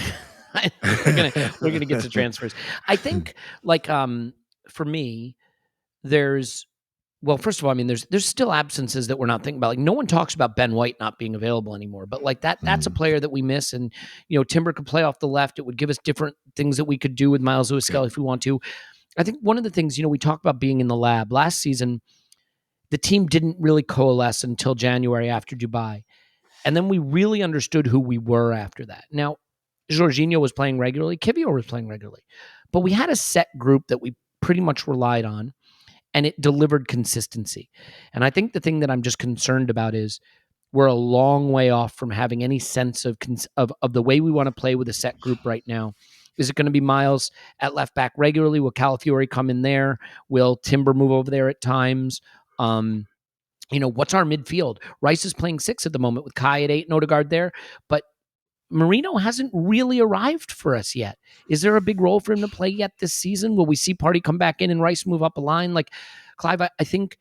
we're gonna get to transfers. I think, like, for me, first of all, I mean, there's still absences that we're not thinking about. Like, no one talks about Ben White not being available anymore, but like that's a player that we miss. And Timber could play off the left. It would give us different things that we could do with Miles Lewis-Skelly if we want to. I think one of the things, we talk about being in the lab last season. The team didn't really coalesce until January after Dubai. And then we really understood who we were after that. Now, Jorginho was playing regularly. Kivior was playing regularly. But we had a set group that we pretty much relied on, and it delivered consistency. And I think the thing that I'm just concerned about is we're a long way off from having any sense of the way we want to play with a set group right now. Is it going to be Miles at left back regularly? Will Calafiori come in there? Will Timber move over there at times? What's our midfield? Rice is playing 6 at the moment with Kai at 8 and Odegaard there, but Marino hasn't really arrived for us yet. Is there a big role for him to play yet this season? Will we see Partey come back in and Rice move up a line? Like, Clive, I think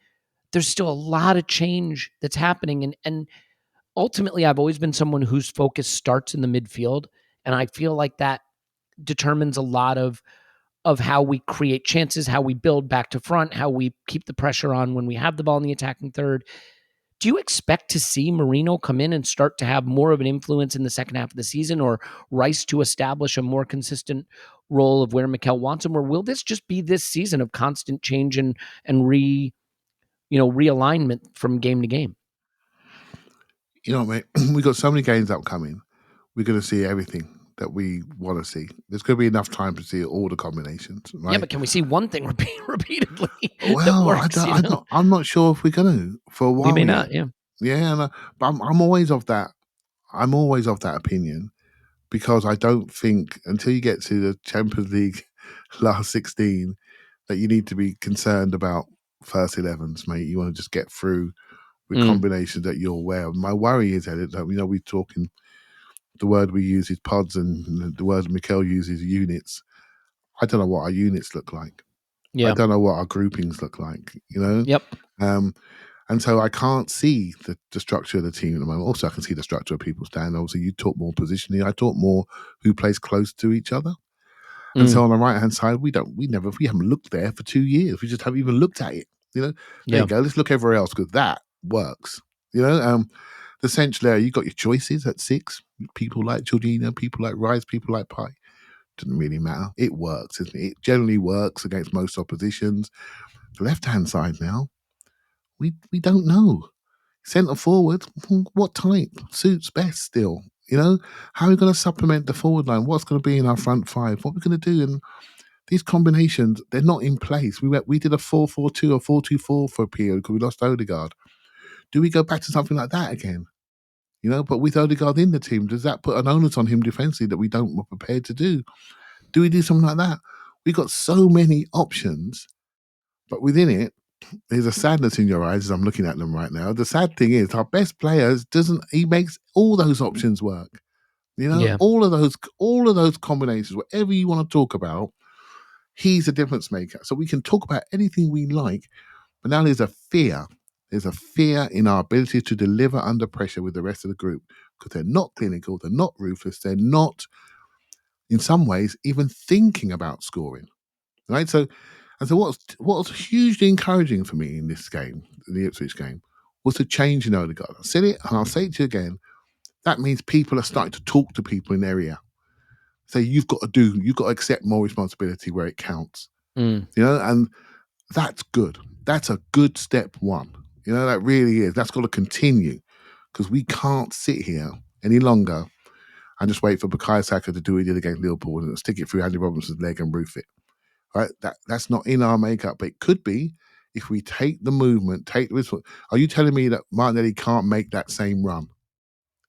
there's still a lot of change that's happening. And ultimately, I've always been someone whose focus starts in the midfield. And I feel like that determines a lot of how we create chances, how we build back to front, how we keep the pressure on when we have the ball in the attacking third. Do you expect to see Marino come in and start to have more of an influence in the second half of the season, or Rice to establish a more consistent role of where Mikel wants him? Or will this just be this season of constant change and realignment from game to game? Mate, we got so many games upcoming. We're going to see everything that we want to see. There's going to be enough time to see all the combinations, right? Yeah, but can we see one thing repeatedly well, that works? I'm not sure if we're going to for a while. We may not. Yeah. Yeah, but I'm always of that. I'm always of that opinion because I don't think until you get to the Champions League last 16 that you need to be concerned about first 11s, mate. You want to just get through with combinations that you're aware of. My worry is, Elliot, that we're talking. The word we use is pods, and the word Mikel uses units. I don't know what our units look like. Yeah. I don't know what our groupings look like. Yep. And so I can't see the structure of the team at the moment. Also, I can see the structure of people's stand. Obviously, you talk more positioning. I talk more who plays close to each other. And so on the right hand side, we haven't looked there for 2 years. We just haven't even looked at it. There you go. Let's look everywhere else because that works. The central area, you got your choices at 6. People like Jorginho, people like Rice, people like Partey. Doesn't really matter. It works, isn't it? It generally works against most oppositions. The left hand side now, we don't know. Centre forward, what type suits best still? How are we going to supplement the forward line? What's going to be in our front 5? What are we going to do? And these combinations, they're not in place. We did a 4-4-2 or 4-2-4 for a period because we lost Odegaard. Do we go back to something like that again? But with Odegaard in the team, does that put an onus on him defensively that we don't were prepared to do? Do we do something like that? We got so many options, but within it, there's a sadness in your eyes as I'm looking at them right now. The sad thing is our best players he makes all those options work. All of those combinations, whatever you want to talk about, he's a difference maker. So we can talk about anything we like, but now there's a fear. There's a fear in our ability to deliver under pressure with the rest of the group because they're not clinical, they're not ruthless, they're not, in some ways, even thinking about scoring. Right? So what was hugely encouraging for me in this game, the Ipswich game, was the change in Odegaard. I said it and I'll say it to you again. That means people are starting to talk to people in their area. Say you've got to accept more responsibility where it counts. And that's good. That's a good step one. That really is. That's got to continue because we can't sit here any longer and just wait for Bukayo Saka to do what he did against Liverpool and stick it through Andy Robinson's leg and roof it. Right? That's not in our makeup, but it could be if we take the movement, take the risk. Are you telling me that Martinelli can't make that same run?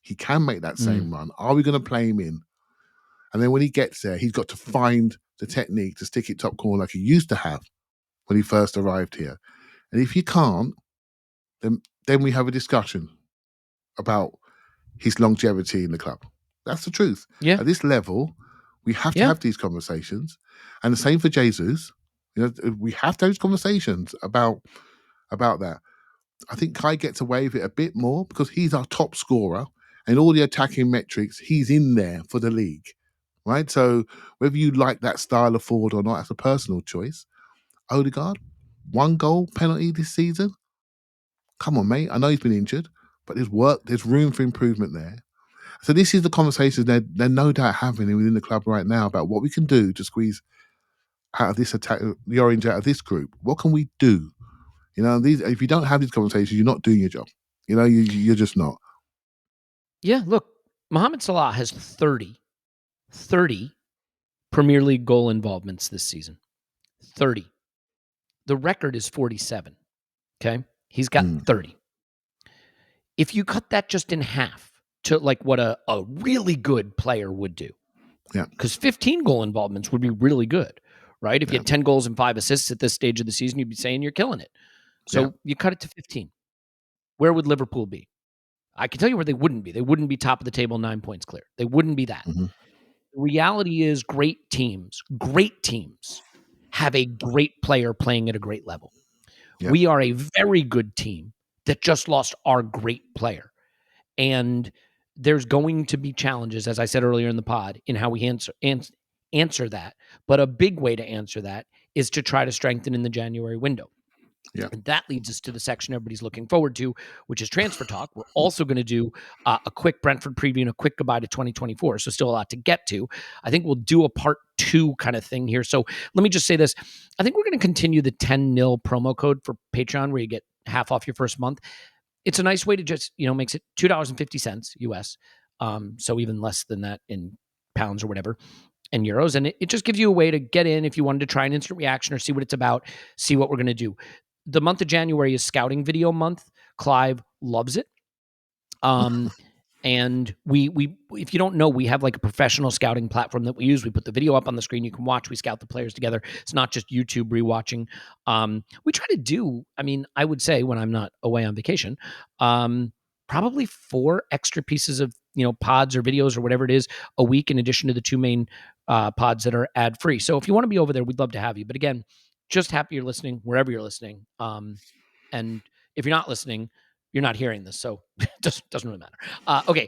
He can make that same run. Are we going to play him in? And then when he gets there, he's got to find the technique to stick it top corner like he used to have when he first arrived here. And if you can't, then we have a discussion about his longevity in the club. That's the truth. Yeah. At this level, we have to Yeah. have these conversations. And the same for Jesus. We have those conversations about that. I think Kai gets away with it a bit more because he's our top scorer and all the attacking metrics, he's in there for the league, right? So whether you like that style of forward or not, that's a personal choice. Odegaard, 1 goal penalty this season. Come on, mate. I know he's been injured, but there's room for improvement there. So this is the conversations they're no doubt having within the club right now about what we can do to squeeze out of this attack, the orange out of this group. What can we do? If you don't have these conversations, you're not doing your job. You're just not. Yeah, look, Mohamed Salah has 30 Premier League goal involvements this season. 30. The record is 47. Okay? He's got 30. If you cut that just in half to like what a really good player would do. Yeah. Because 15 goal involvements would be really good, right? If you had 10 goals and 5 assists at this stage of the season, you'd be saying you're killing it. So you cut it to 15. Where would Liverpool be? I can tell you where they wouldn't be. They wouldn't be top of the table 9 points clear. They wouldn't be that. Mm-hmm. The reality is great teams have a great player playing at a great level. Yeah. We are a very good team that just lost our great player. And there's going to be challenges, as I said earlier in the pod, in how we answer that. But a big way to answer that is to try to strengthen in the January window. Yeah. And that leads us to the section everybody's looking forward to, which is transfer talk. We're also going to do a quick Brentford preview and a quick goodbye to 2024. So still a lot to get to. I think we'll do a part 2 kind of thing here. So let me just say this. I think we're going to continue the 10-0 promo code for Patreon where you get half off your first month. It's a nice way to just, makes it $2.50 US. So even less than that in pounds or whatever. And euros. And it just gives you a way to get in if you wanted to try an instant reaction or see what it's about, see what we're going to do. The month of January is scouting video month. Clive loves it. And we if you don't know, we have like a professional scouting platform that we use. We put the video up on the screen. You can watch. We scout the players together. It's not just YouTube rewatching. We try to do, I would say when I'm not away on vacation, probably 4 extra pieces of, pods or videos or whatever it is a week in addition to the 2 main pods that are ad free. So if you want to be over there, we'd love to have you. But again, just happy you're listening wherever you're listening. And if you're not listening, you're not hearing this. So it doesn't really matter. Okay.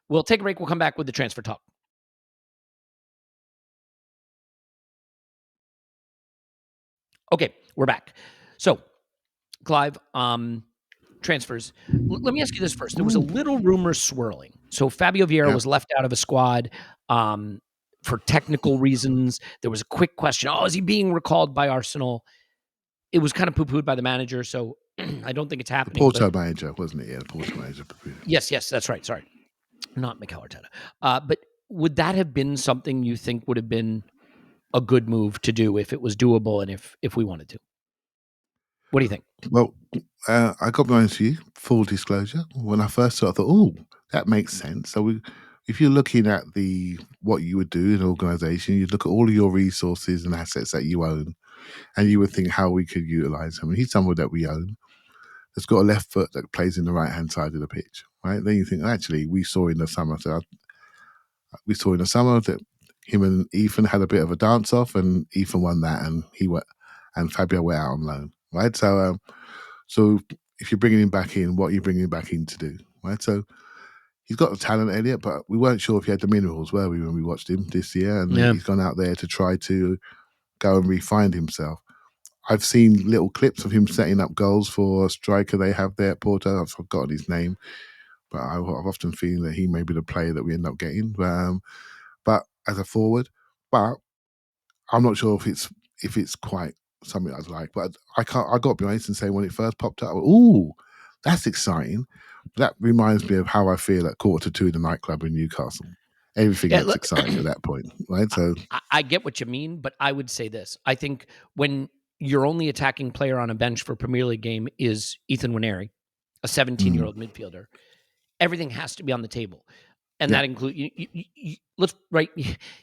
We'll take a break. We'll come back with the transfer talk. Okay. We're back. So Clive, transfers. Let me ask you this first. There was a little rumor swirling. So Fabio Vieira was left out of a squad for technical reasons. There was a quick question. Oh, is he being recalled by Arsenal? It was kind of poo-pooed by the manager, so I don't think it's happening. The Porto manager, wasn't it? Yeah, the Porto manager. Yes, that's right. Sorry. Not Mikel Arteta. But would that have been something you think would have been a good move to do if it was doable and if we wanted to? What do you think? Well, I got to be honest with you, full disclosure. When I first saw it, I thought, oh, that makes sense. So if you're looking at what you would do in an organisation, you'd look at all of your resources and assets that you own, and you would think how we could utilise him. He's someone that we own that's got a left foot that plays in the right-hand side of the pitch, right? Then you think, actually, we saw in the summer that him and Ethan had a bit of a dance-off, and Ethan won that, and Fabio went out on loan, right? So if you're bringing him back in, what are you bringing him back in to do, right? So he's got the talent, Elliot, but we weren't sure if he had the minerals, were we, when we watched him this year? And he's gone out there to try to go and refine himself. I've seen little clips of him setting up goals for a striker they have there at Porto. I've forgotten his name, but I've often feeling that he may be the player that we end up getting. But as a forward, but I'm not sure if it's quite something I'd like. But I got to be honest and say when it first popped up, ooh, that's exciting. That reminds me of how I feel at 1:45 the nightclub in Newcastle. Everything gets exciting at that point, right? So I get what you mean, but I would say this. I think when your only attacking player on a bench for a Premier League game is Ethan Nwaneri, a 17-year-old midfielder, everything has to be on the table. And that includes,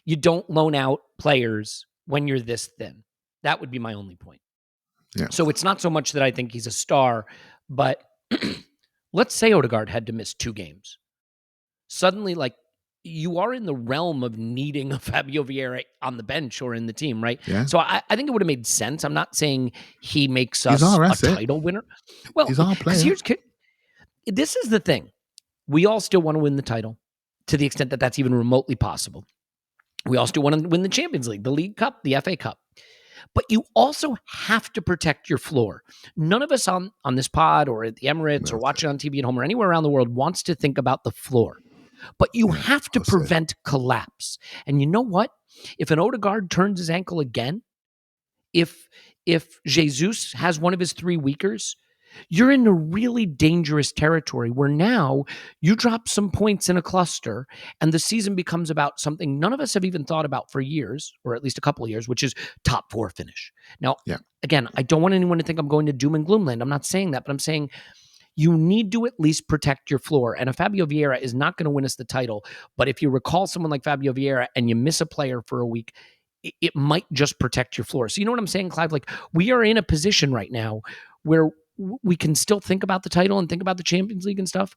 you don't loan out players when you're this thin. That would be my only point. Yeah. So it's not so much that I think he's a star, but let's say Odegaard had to miss 2 games. Suddenly, like, you are in the realm of needing a Fabio Vieira on the bench or in the team, right? Yeah. So I think it would have made sense. I'm not saying he makes He's us our a asset. title winner. Well, He's our because player. this is the thing. We all still want to win the title to the extent that that's even remotely possible. We all still want to win the Champions League, the League Cup, the FA Cup. But you also have to protect your floor. None of us on this pod or at the Emirates or watching on TV at home or anywhere around the world wants to think about the floor. But you have to prevent collapse. And you know what? If an Odegaard turns his ankle again, if Jesus has one of his 3 weekers, you're in a really dangerous territory where now you drop some points in a cluster and the season becomes about something none of us have even thought about for years, or at least a couple of years, which is top 4 finish. Now, again, I don't want anyone to think I'm going to doom and gloom land. I'm not saying that, but I'm saying you need to at least protect your floor. And a Fabio Vieira is not going to win us the title. But if you recall someone like Fabio Vieira and you miss a player for a week, it might just protect your floor. So you know what I'm saying, Clive? Like, we are in a position right now where we can still think about the title and think about the Champions League and stuff.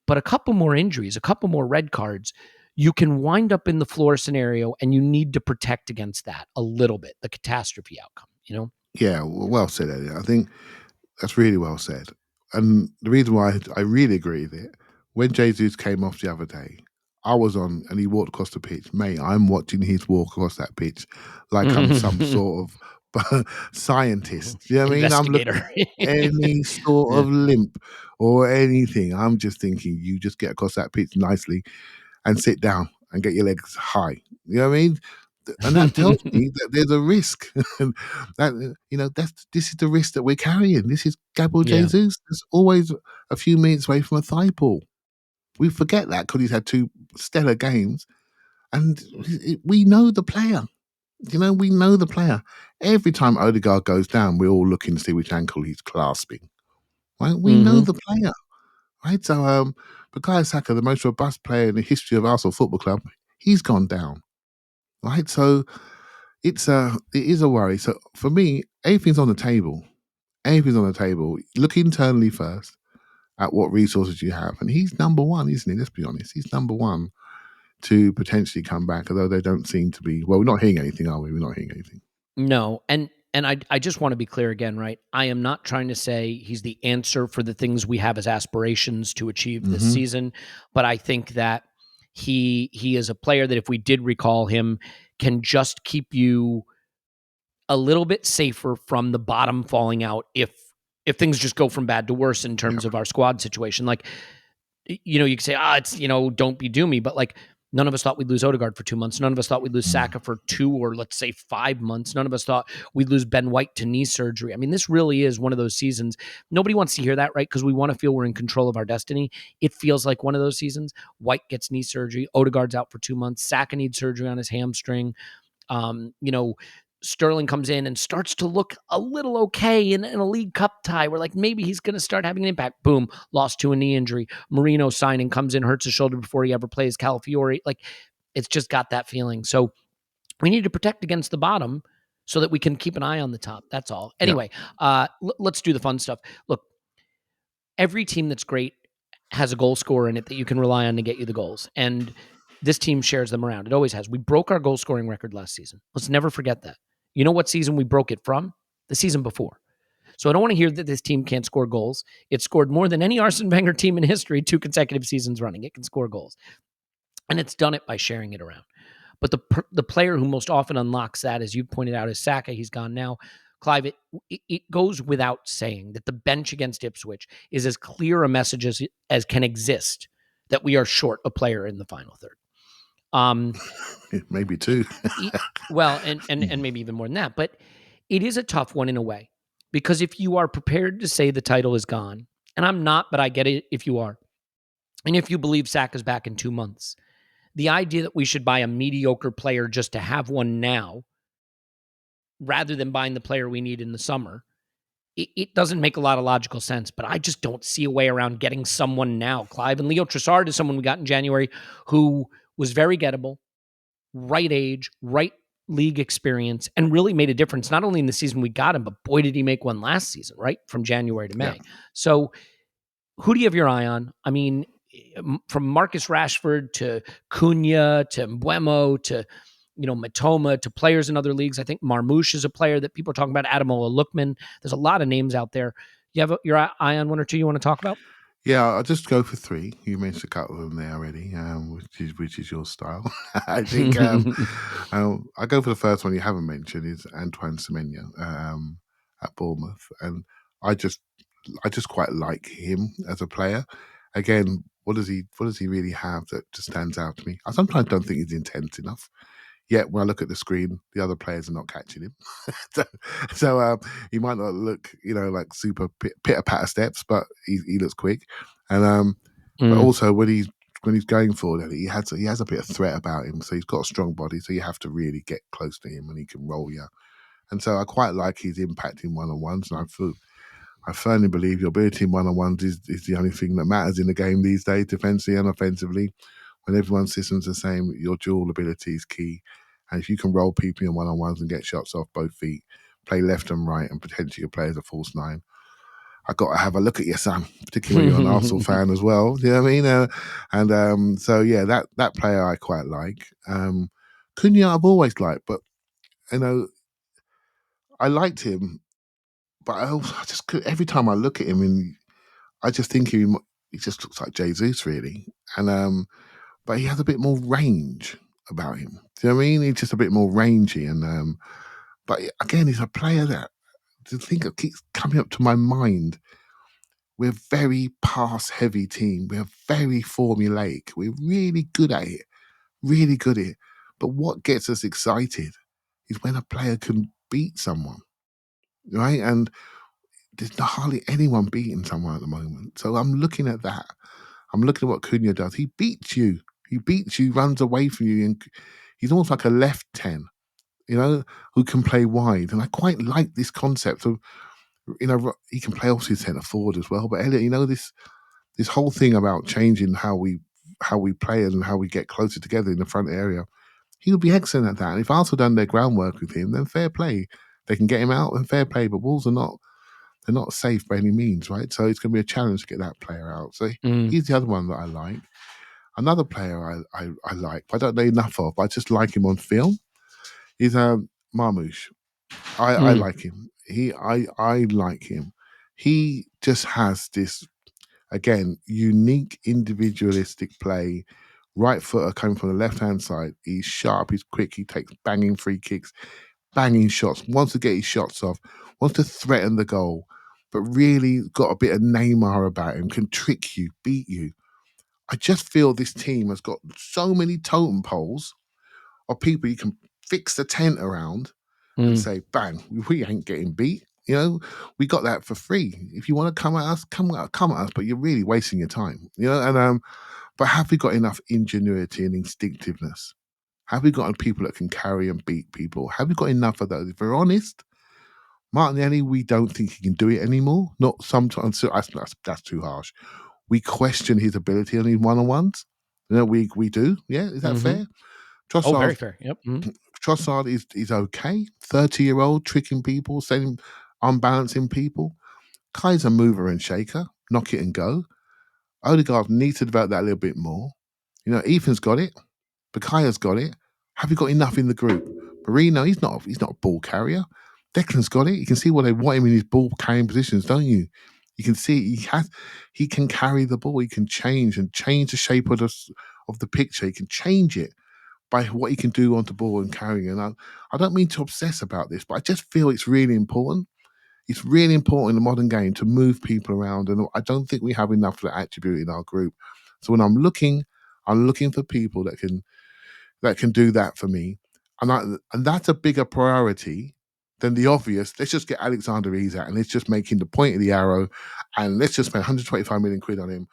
But a couple more injuries, a couple more red cards, you can wind up in the floor scenario, and you need to protect against that a little bit, the catastrophe outcome, you know? Yeah, well said, Elliot. I think that's really well said. And the reason why I really agree with it, when Jesus came off the other day, I was on and he walked across the pitch. Mate, I'm watching his walk across that pitch like I'm some sort of scientist. You know what I mean? I'm looking Investigator. at any sort of limp or anything. I'm just thinking you just get across that pitch nicely and sit down and get your legs high. You know what I mean? And that tells me that there's a risk. And that this is the risk that we're carrying. This is Gabriel Jesus. There's always a few minutes away from a thigh pull. We forget that because he's had 2 stellar games, and we know the player. You know, we know the player. Every time Odegaard goes down, we're all looking to see which ankle he's clasping. Right? We know the player. Right? So, Bukayo Saka, the most robust player in the history of Arsenal Football Club, he's gone down. Right? So it is a worry. So for me, everything's on the table. Everything's on the table. Look internally first at what resources you have. And he's number 1, isn't he? Let's be honest. He's number 1 to potentially come back, although they don't seem to be. Well, we're not hearing anything, are we? We're not hearing anything. No. And I just want to be clear again, right? I am not trying to say he's the answer for the things we have as aspirations to achieve this season, but I think that he is a player that if we did recall him, can just keep you a little bit safer from the bottom falling out if things just go from bad to worse in terms of our squad situation. Like, you know, you can say, it's, don't be doomy, but like, none of us thought we'd lose Odegaard for 2 months. None of us thought we'd lose Saka for 2 or let's say 5 months. None of us thought we'd lose Ben White to knee surgery. I mean, this really is one of those seasons. Nobody wants to hear that, right? Because we want to feel we're in control of our destiny. It feels like one of those seasons. White gets knee surgery. Odegaard's out for 2 months. Saka needs surgery on his hamstring. Sterling comes in and starts to look a little okay in a League Cup tie where like maybe he's going to start having an impact. Boom, lost to a knee injury. Marino signing comes in, hurts his shoulder before he ever plays. Calafiori, like it's just got that feeling. So we need to protect against the bottom so that we can keep an eye on the top. That's all. Anyway, let's do the fun stuff. Look, every team that's great has a goal scorer in it that you can rely on to get you the goals. And this team shares them around. It always has. We broke our goal scoring record last season. Let's never forget that. You know what season we broke it from? The season before. So I don't want to hear that this team can't score goals. It scored more than any Arsene Wenger team in history 2 consecutive seasons running. It can score goals. And it's done it by sharing it around. But the player who most often unlocks that, as you pointed out, is Saka. He's gone now. Clive, it goes without saying that the bench against Ipswich is as clear a message as can exist that we are short a player in the final third. Maybe 2. Well, and maybe even more than that. But it is a tough one in a way, because if you are prepared to say the title is gone, and I'm not, but I get it if you are, and if you believe Saka's back in 2 months, the idea that we should buy a mediocre player just to have one now, rather than buying the player we need in the summer, it doesn't make a lot of logical sense. But I just don't see a way around getting someone now. Clive, and Leandro Trossard is someone we got in January who was very gettable, right age, right league experience and really made a difference, not only in the season we got him, but boy, did he make one last season, right? From January to Yeah. May. So who do you have your eye on? I mean, from Marcus Rashford to Cunha to Mbeumo to, Matoma to players in other leagues. I think Marmoush is a player that people are talking about. Ademola Lookman. There's a lot of names out there. You have your eye on one or two you want to talk about? Yeah, I'll just go for three. You mentioned a couple of them there already, which is your style. I think I go for the first one you haven't mentioned is Antoine Semenyo at Bournemouth, and I just quite like him as a player. Again, what does he really have that just stands out to me? I sometimes don't think he's intense enough. Yet when I look at the screen, the other players are not catching him. so he might not look, like super pitter patter steps, but he looks quick. And but also when he's going forward, he has a bit of threat about him. So he's got a strong body, so you have to really get close to him, and he can roll you. And so I quite like his impact in one-on-ones, and I firmly believe your ability in one-on-ones is the only thing that matters in the game these days, defensively and offensively. When everyone's system's the same, your dual ability is key. And if you can roll people in one-on-ones and get shots off both feet, play left and right, and potentially play as a false nine, I got to have a look at your son, particularly when you're an Arsenal fan as well. You know what I mean? So yeah, that player I quite like. Cunha I've always liked, but I liked him, but I just every time I look at him, and I just think he just looks like Jesus, really. And but he has a bit more range about him. Do you know what I mean? He's just a bit more rangy, and but again, he's a player that the thing that keeps coming up to my mind. We're a very pass-heavy team. We're very formulaic. We're really good at it, really good at it. But what gets us excited is when a player can beat someone, right? And there's hardly anyone beating someone at the moment. So I'm looking at that. I'm looking at what Cunha does. He beats you. He beats you, runs away from you, and he's almost like a left 10, who can play wide. And I quite like this concept of, he can play also centre forward as well. But Elliot, this whole thing about changing how we play and how we get closer together in the front area, he would be excellent at that. And if Arsenal done their groundwork with him, then fair play. They can get him out and fair play. But Wolves they're not safe by any means, right? So it's going to be a challenge to get that player out. So he's the other one that I like. Another player I like, but I don't know enough of, but I just like him on film, is Marmoush. I like him. I like him. He just has this, again, unique individualistic play. Right footer coming from the left-hand side. He's sharp, he's quick, he takes banging free kicks, banging shots, wants to get his shots off, wants to threaten the goal, but really got a bit of Neymar about him, can trick you, beat you. I just feel this team has got so many totem poles of people you can fix the tent around and say, bang, we ain't getting beat. We got that for free. If you want to come at us, come at us, but you're really wasting your time. And but have we got enough ingenuity and instinctiveness? Have we got people that can carry and beat people? Have we got enough of those? If we're honest, Martinelli, we don't think he can do it anymore. Not sometimes. That's too harsh. We question his ability on his one-on-ones. We do. Yeah, is that fair? Trossard, very fair. Yep. Trossard is okay. 30-year-old tricking people, unbalancing people. Kai's a mover and shaker. Knock it and go. Odegaard needs to develop that a little bit more. Ethan's got it. Bakaya's got it. Have you got enough in the group? Marino, he's not a ball carrier. Declan's got it. You can see what they want him in his ball carrying positions, don't you? You can see he can carry the ball. He can change the shape of the picture. He can change it by what he can do on the ball and carrying. And I don't mean to obsess about this, but I just feel it's really important. It's really important in the modern game to move people around, and I don't think we have enough of that attribute in our group. So when I'm looking for people that can do that for me, and that's a bigger priority than the obvious. Let's just get Alexander Isak and let's just make him the point of the arrow, and let's just spend 125 million quid on him,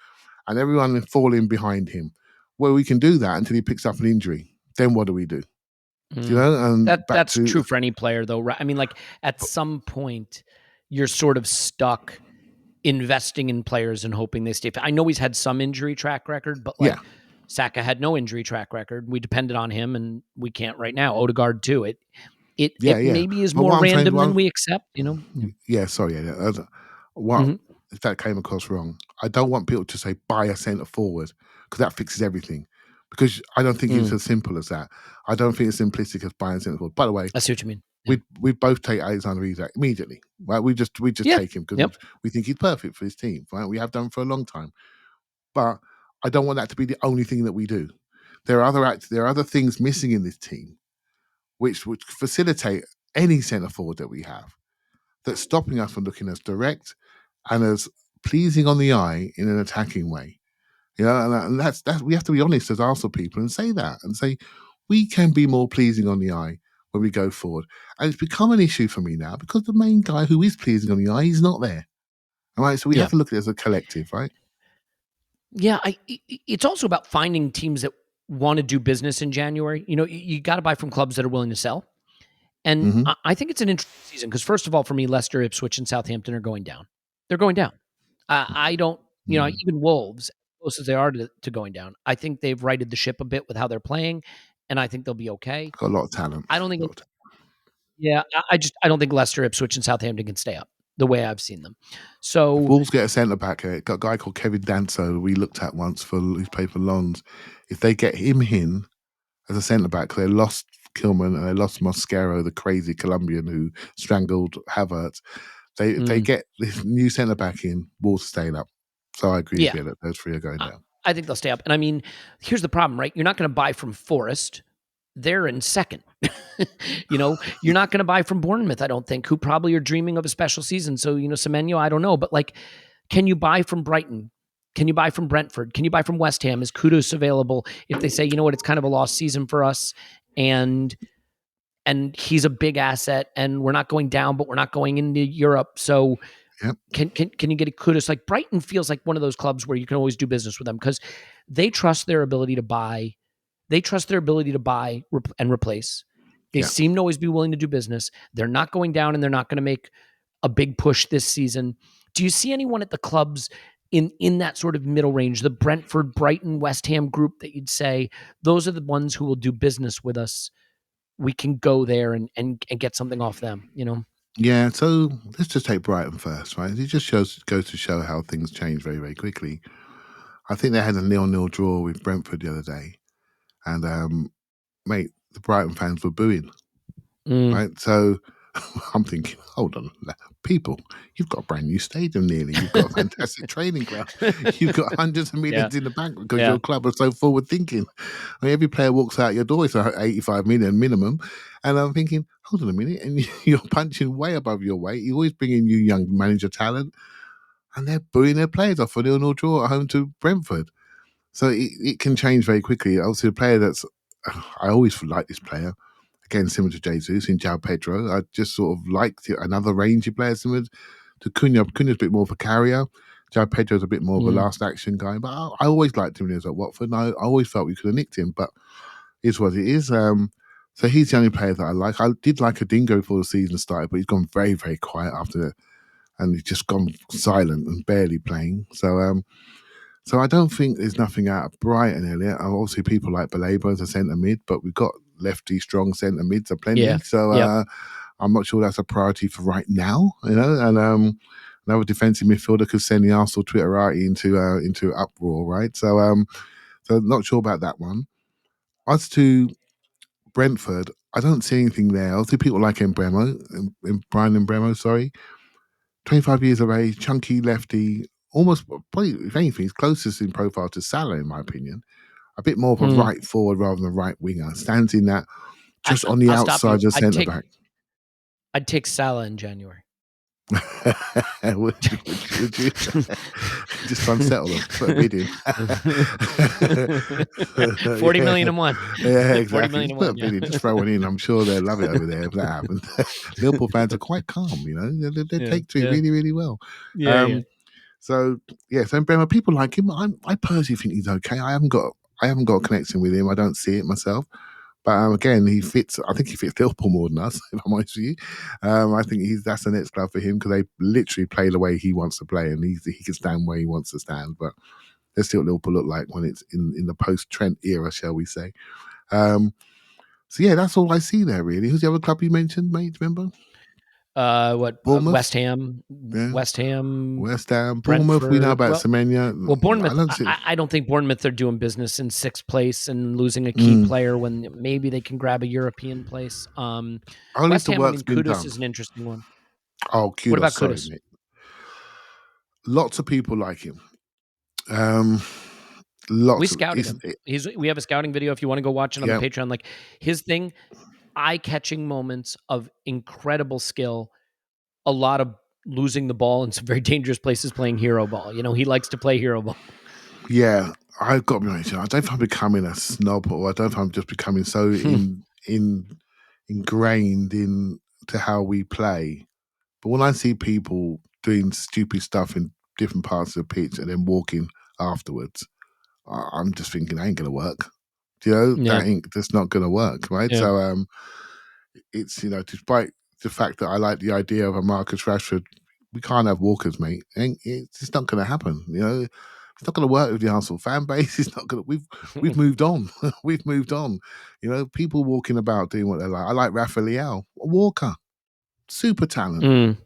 and everyone fall in behind him. Well, we can do that until he picks up an injury. Then what do we do? And that's true for any player, though, right? I mean, like at some point, you're sort of stuck investing in players and hoping they stay. I know he's had some injury track record, but Saka had no injury track record. We depended on him, and we can't right now. Odegaard too. It maybe is But more what I'm saying, random than we accept. Yeah. sorry, what Mhm. if that came across wrong? I don't want people to say buy a centre forward because that fixes everything. Because I don't think it's as simple as that. I don't think it's simplistic as buying a centre forward. By the way, I see what you mean. Yeah. we both take Alexander Isak immediately, right? We just Yeah. take him because Yep. we think he's perfect for his team, right? We have done for a long time, but I don't want that to be the only thing that we do. There are other things missing in this team, which would facilitate any centre forward that we have, that's stopping us from looking as direct and as pleasing on the eye in an attacking way. And that's we have to be honest as Arsenal people and say that and say we can be more pleasing on the eye when we go forward. And it's become an issue for me now because the main guy who is pleasing on the eye, he's not there. All right, so we Yeah. have to look at it as a collective, right? Yeah, it's also about finding teams that want to do business in January. You got to buy from clubs that are willing to sell. And Mm-hmm. I think it's an interesting season because, first of all, for me, Leicester, Ipswich, and Southampton are going down. They're going down. I don't, even Wolves, as close as they are to going down, I think they've righted the ship a bit with how they're playing, and I think they'll be okay. Got a lot of talent. I don't think, I don't think Leicester, Ipswich, and Southampton can stay up the way I've seen them. So if Wolves get a centre back, got a guy called Kevin Danso we looked at once for who's played for Lons. If they get him in as a centre back, they lost Kilman and they lost Mosquero, the crazy Colombian who strangled Havertz. They get this new centre back in, Wolves staying up. So I agree with you that those three are going down. I think they'll stay up. And I mean, here's the problem, right? You're not going to buy from Forest. They're in second. You're not going to buy from Bournemouth, I don't think, who probably are dreaming of a special season. So, Semenyo, I don't know. But can you buy from Brighton? Can you buy from Brentford? Can you buy from West Ham? Is Kudus available if they say, it's kind of a lost season for us and he's a big asset and we're not going down, but we're not going into Europe. So can you get a Kudus? Like Brighton feels like one of those clubs where you can always do business with them because they trust their ability to buy. They trust their ability to buy and replace. They seem to always be willing to do business. They're not going down and they're not going to make a big push this season. Do you see anyone at the clubs in that sort of middle range, the Brentford, Brighton, West Ham group that you'd say those are the ones who will do business with us? We can go there and get something off them, Yeah, so let's just take Brighton first, right? It just goes to show how things change very, very quickly. I think they had a 0-0 draw with Brentford the other day. And mate, the Brighton fans were booing. Right? So I'm thinking, hold on, people, you've got a brand new stadium nearly. You've got a fantastic training ground. You've got hundreds of millions in the bank because your club are so forward thinking. I mean, every player walks out your door, it's 85 million minimum. And I'm thinking, hold on a minute, and you're punching way above your weight. You always bring in new young manager talent, and they're booing their players off for 0-0 draw at home to Brentford. So it can change very quickly. Obviously, a player I always like this player. Again, similar to Jesus in João Pedro. I just sort of liked another rangy player similar to Cunha. Cunha's a bit more of a carrier. João Pedro's a bit more of a last action guy. But I always liked him when he was at Watford. And I always felt we could have nicked him, but it's what it is. So he's the only player that I like. I did like Odingo before the season started, but he's gone very, very quiet after that. And he's just gone silent and barely playing. So I don't think there's nothing out of Brighton, Elliot. Obviously, people like Baleba as a centre mid, but we've got lefty strong centre mids aplenty. Yeah. So I'm not sure that's a priority for right now, And another defensive midfielder could send the Arsenal Twitterati into uproar, right? So not sure about that one. As to Brentford, I don't see anything there. Obviously, people like Brian Embremo, sorry. 25 years of age, chunky lefty, almost, probably, if anything, he's closest in profile to Salah, in my opinion. A bit more of a right forward rather than a right winger. Stands in that just on the outside of the centre back. I'd take Salah in January. would you just try and settle them, put a bid in? 40 million and one. Yeah, exactly. 40 million put a bid in, just throw one in. I'm sure they'll love it over there if that happens. Liverpool fans are quite calm, They take to it really, really well. So Bremo, people like him. I personally think he's okay. I haven't got a connection with him. I don't see it myself. But again, he fits. I think he fits Liverpool more than us, if I'm honest with you. I think that's the next club for him because they literally play the way he wants to play, and he can stand where he wants to stand. But Let's see what Liverpool look like when it's in the post-Trent era, shall we say. So yeah, that's all I see there really. Who's the other club you mentioned, mate? Remember? Bournemouth? West Ham, Yeah. West Ham, West Ham, Bournemouth, we know Brentford. about Semenya. Well, I Bournemouth, don't see. I don't think Bournemouth are doing business in sixth place and losing a key player when maybe they can grab a European place. Only West if the Ham, I work's mean, been Kudus done. is an interesting one. Oh, What kudos. about Sorry, Kudus? mate. Lots of people like him. We scouted him. We have a scouting video if you want to go watch it on the Patreon. Like his thing, eye-catching moments of incredible skill, a lot of losing the ball in some very dangerous places playing hero ball. You know, he likes to play hero ball. Yeah, I've got to be honest. I don't know if I'm becoming a snob, or I don't know if I'm just becoming so ingrained into how we play. But when I see people doing stupid stuff in different parts of the pitch and then walking afterwards, I'm just thinking, that ain't gonna work. Do you know, that's not gonna work, right? Yeah. So it's, despite the fact that I like the idea of a Marcus Rashford, we can't have walkers, mate. It's just not gonna happen. It's not gonna work with the Arsenal fan base. It's not gonna. We've moved on. We've moved on. People walking about doing what they like. I like Rafael Walker, super talent.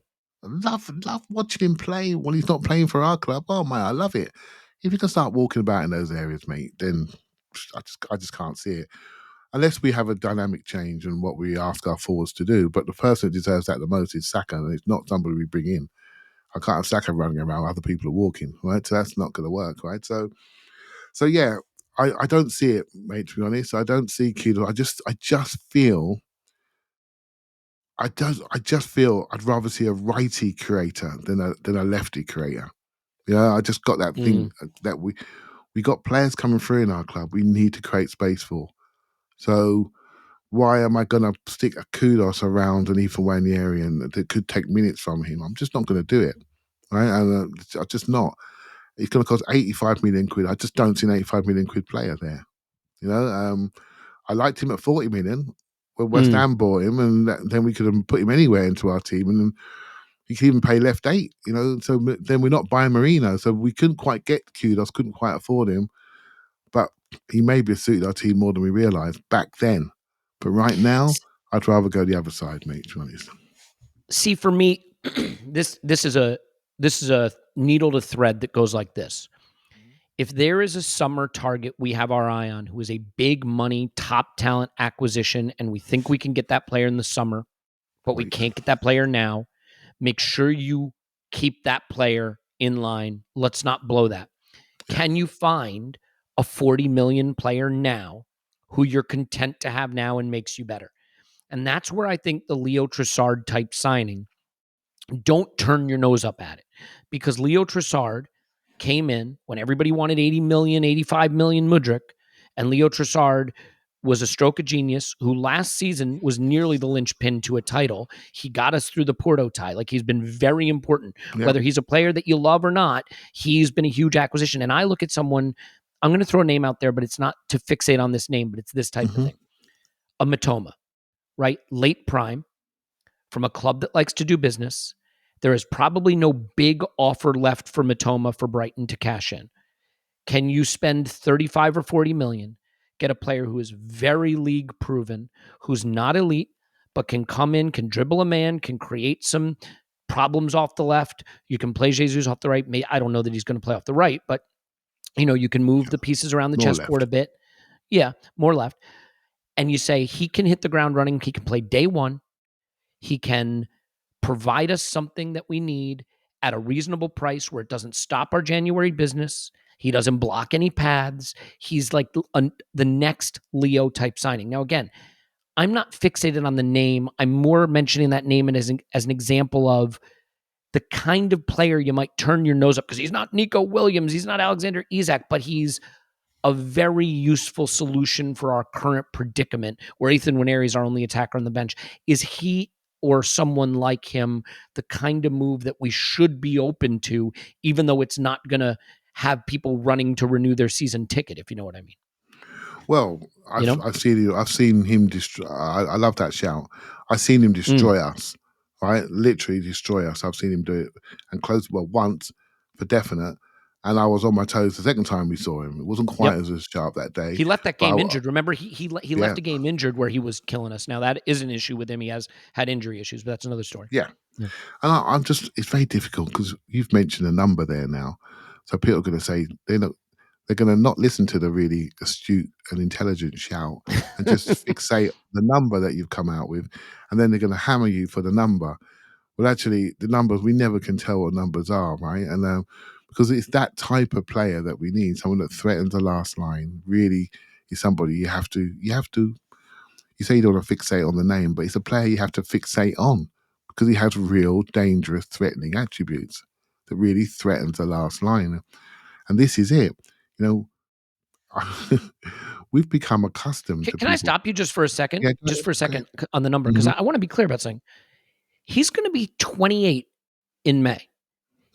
Love watching him play when he's not playing for our club. Oh man, I love it. If you can start walking about in those areas, mate, then I just can't see it. Unless we have a dynamic change in what we ask our forwards to do. But the person who deserves that the most is Saka, and it's not somebody we bring in. I can't have Saka running around while other people are walking, right? So that's not going to work, right? So yeah, I don't see it, mate. To be honest, I don't see Kudo. I just feel I'd rather see a righty creator than a lefty creator. I just got that thing that we got players coming through in our club we need to create space for. So why am I going to stick a Kudos around an Ethan Wanieri and that could take minutes from him? I'm just not going to do it, right? And I'm just not. It's going to cost 85 million quid. I just don't see an 85 million quid player there. I liked him at 40 million when West Ham bought him, and then we could have put him anywhere into our team, and he could even pay left 8. So then we're not buying Marino, so we couldn't quite get Kudos, couldn't quite afford him, but he maybe suited our team more than we realised back then. But right now, I'd rather go the other side, mate. To be honest. See, for me, this is a needle to thread that goes like this. If there is a summer target we have our eye on who is a big money, top talent acquisition, and we think we can get that player in the summer, but we can't get that player now, make sure you keep that player in line. Let's not blow that. Yeah. Can you find a 40 million player now who you're content to have now and makes you better? And that's where I think the Leo Trossard type signing, don't turn your nose up at it, because Leo Trossard came in when everybody wanted 80 million, 85 million Mudryk, and Leo Trossard was a stroke of genius who last season was nearly the linchpin to a title. He got us through the Porto tie. Like, he's been very important. Yep. Whether he's a player that you love or not, he's been a huge acquisition. And I look at someone, I'm going to throw a name out there, but it's not to fixate on this name, but it's this type of thing. A Matoma, right? Late prime, from a club that likes to do business. There is probably no big offer left for Matoma for Brighton to cash in. Can you spend 35 or 40 million, get a player who is very league proven, who's not elite, but can come in, can dribble a man, can create some problems off the left. You can play Jesus off the right. I don't know that he's going to play off the right, but you can move the pieces around the chessboard a bit. Yeah, more left. And you say he can hit the ground running. He can play day one. He can provide us something that we need at a reasonable price where it doesn't stop our January business. He doesn't block any paths. He's like the next Leo type signing. Now, again, I'm not fixated on the name. I'm more mentioning that name as an example of the kind of player you might turn your nose up, because he's not Nico Williams, he's not Alexander Isak, but he's a very useful solution for our current predicament where Ethan Nwaneri is our only attacker on the bench. Is he or someone like him the kind of move that we should be open to, even though it's not going to have people running to renew their season ticket, if you know what I mean? Well, I've seen him destroy. I love that shout. I've seen him destroy us, right? Literally destroy us. I've seen him do it and close once for definite, and I was on my toes the second time we saw him. It wasn't quite Yep. as sharp that day. He left that But game injured. Remember, he yeah, left a game injured where he was killing us. Now that is an issue with him. He has had injury issues, but that's another story. yeah. Yeah. And I'm just, it's very difficult because you've mentioned a number there now. So people are going to say, they're going to not listen to the really astute and intelligent shout and just fixate the number that you've come out with. And then they're going to hammer you for the number. Well, actually, the numbers, we never can tell what numbers are, right? And because it's that type of player that we need, someone that threatens the last line, really is somebody you have to, you say you don't want to fixate on the name, but it's a player you have to fixate on because he has real dangerous, threatening attributes that really threatens the last line. And this is it. You know, we've become accustomed to Can I people. stop you just for a second? Yeah, Just for a go ahead. second on the number, because Mm-hmm. I want to be clear about something. He's going to be 28 in May.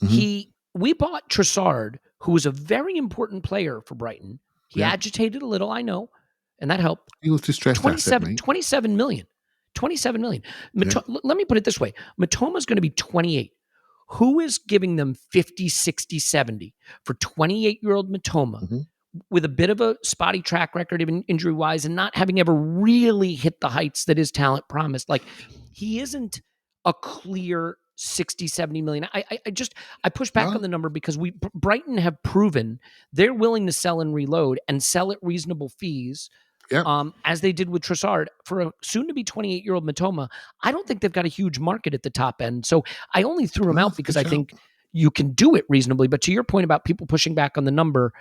Mm-hmm. We bought Trossard, who was a very important player for Brighton. He Yeah. agitated a little, I know, and that helped. He was distressed asset, mate. 27 million. 27 million. Yeah. Let me put it this way. Matoma's going to be 28. Who is giving them 50, 60, 70 for 28-year-old Matoma Mm-hmm. with a bit of a spotty track record, even injury-wise, and not having ever really hit the heights that his talent promised? Like, he isn't a clear 60, 70 million. I push back No. on the number because Brighton have proven they're willing to sell and reload and sell at reasonable fees. Yeah. As they did with Trossard. For a soon-to-be 28-year-old Matoma, I don't think they've got a huge market at the top end. So I only threw him No, out that's a because good I shout. think you can do it reasonably. But to your point about people pushing back on the number,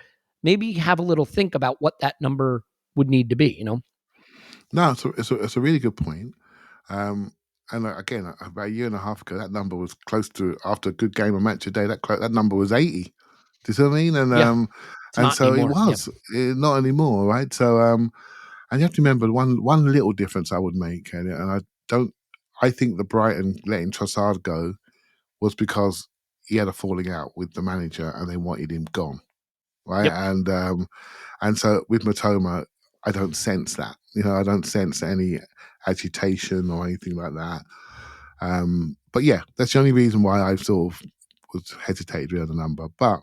maybe have a little think about what that number would need to be, you know? No, it's a really good point. And again, about a year and a half ago, that number was close to, after a good game of match a day, that number was 80. Do you see what I mean? And Yeah, it's and not so it anymore. Yep. was not anymore, right? So and you have to remember one little difference I would make, and I think the Brighton letting Trossard go was because he had a falling out with the manager and they wanted him gone, right? Yep. And so with Matoma, I don't sense that. You know, I don't sense any agitation or anything like that. But yeah, that's the only reason why I sort of was hesitated with the number. But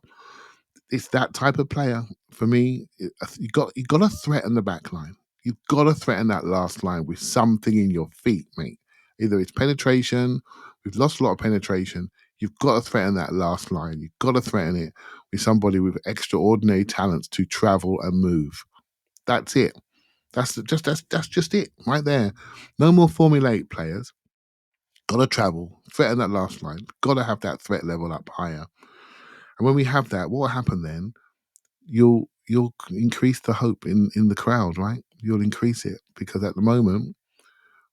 it's that type of player for me. You got to threaten the back line. You've got to threaten that last line with something in your feet, mate. Either it's penetration. We've lost a lot of penetration. You've got to threaten that last line. You've got to threaten it with somebody with extraordinary talents to travel and move. That's it. That's just it right there. No more formulaic players. Got to travel, threaten that last line. Got to have that threat level up higher. And when we have that, what will happen then? You'll increase the hope in the crowd, right? You'll increase it because at the moment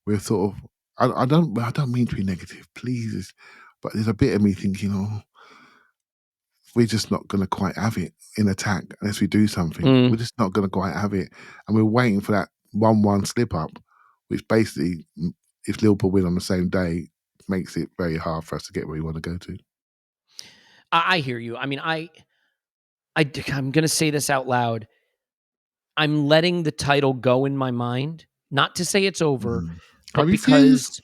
we're sort of. I don't mean to be negative, please, but there's a bit of me thinking, oh, we're just not going to quite have it in attack unless we do something. We're just not going to quite have it, and we're waiting for that 1-1 slip up, which basically, if Liverpool win on the same day, makes it very hard for us to get where we want to go to. I hear you. I mean, I'm going to say this out loud. I'm letting the title go in my mind, not to say it's over, I but refuse.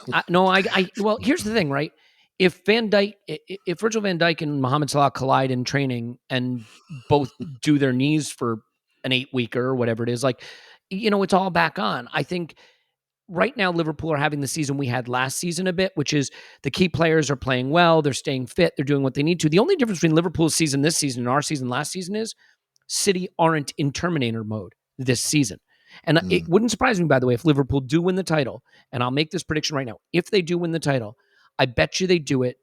because well, here's the thing, right? If Virgil van Dijk and Mohamed Salah collide in training and both do their knees for an 8-weeker or whatever it is, like, you know, it's all back on. I think right now Liverpool are having the season we had last season a bit, which is the key players are playing well, they're staying fit, they're doing what they need to. The only difference between Liverpool's season this season and our season last season is City aren't in Terminator mode this season. And it wouldn't surprise me, by the way, if Liverpool do win the title, and I'll make this prediction right now. If they do win the title, I bet you they do it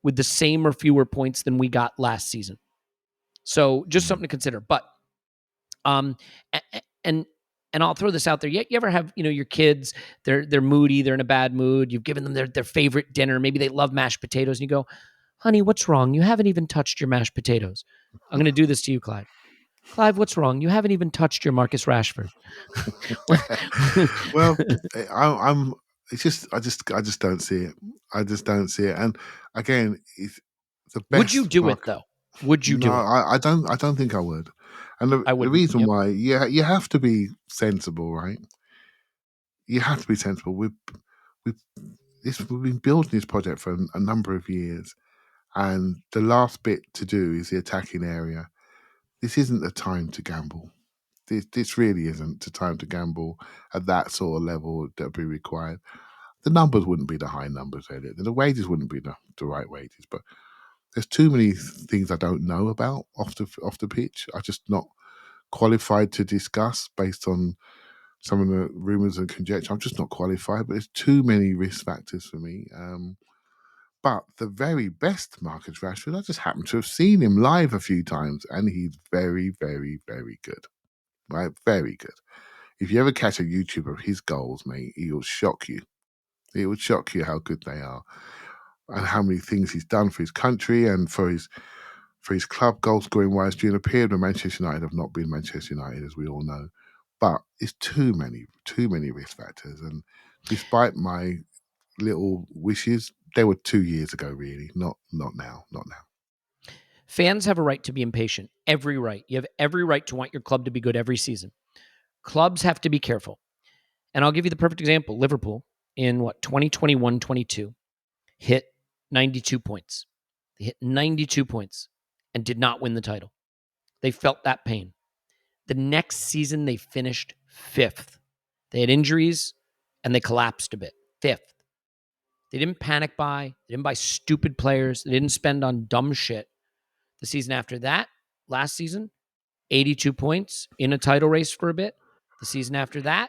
with the same or fewer points than we got last season. So just something to consider. But and I'll throw this out there. You ever have, you know, your kids, they're moody, they're in a bad mood. You've given them their favorite dinner. Maybe they love mashed potatoes. And you go, honey, what's wrong? You haven't even touched your mashed potatoes. I'm going to do this to you, Clive. Clive, what's wrong? You haven't even touched your Marcus Rashford. Well, I'm. It's just I just don't see it. I just don't see it. And again, it's the best. Would you do it though? Would you No, do it? I don't. I don't think I would. And I the wouldn't. reason Yep. why, you have to be sensible, right? You have to be sensible. We've been building this project for a number of years, And the last bit to do is the attacking area. This isn't the time to gamble. This really isn't the time to gamble at that sort of level that would be required. The numbers wouldn't be the high numbers, Elliot. The wages wouldn't be the right wages. But there's too many things I don't know about off the pitch. I'm just not qualified to discuss based on some of the rumours and conjecture. I'm just not qualified, but there's too many risk factors for me. But the very best Marcus Rashford, I just happen to have seen him live a few times, and he's very, very, very good. Right? Very good. If you ever catch a YouTuber of his goals, mate, he will shock you. It would shock you how good they are and how many things he's done for his country and for his club goal scoring wise during a period when Manchester United have not been Manchester United, as we all know. But it's too many risk factors. And despite my little wishes, they were 2 years ago, really, not now. Fans have a right to be impatient. Every right. You have every right to want your club to be good every season. Clubs have to be careful. And I'll give you the perfect example. Liverpool in 2021-22 hit 92 points. They hit 92 points and did not win the title. They felt that pain. The next season, they finished 5th. They had injuries and they collapsed a bit. 5th. They didn't panic buy. They didn't buy stupid players. They didn't spend on dumb shit. The season after that, last season, 82 points in a title race for a bit. The season after that,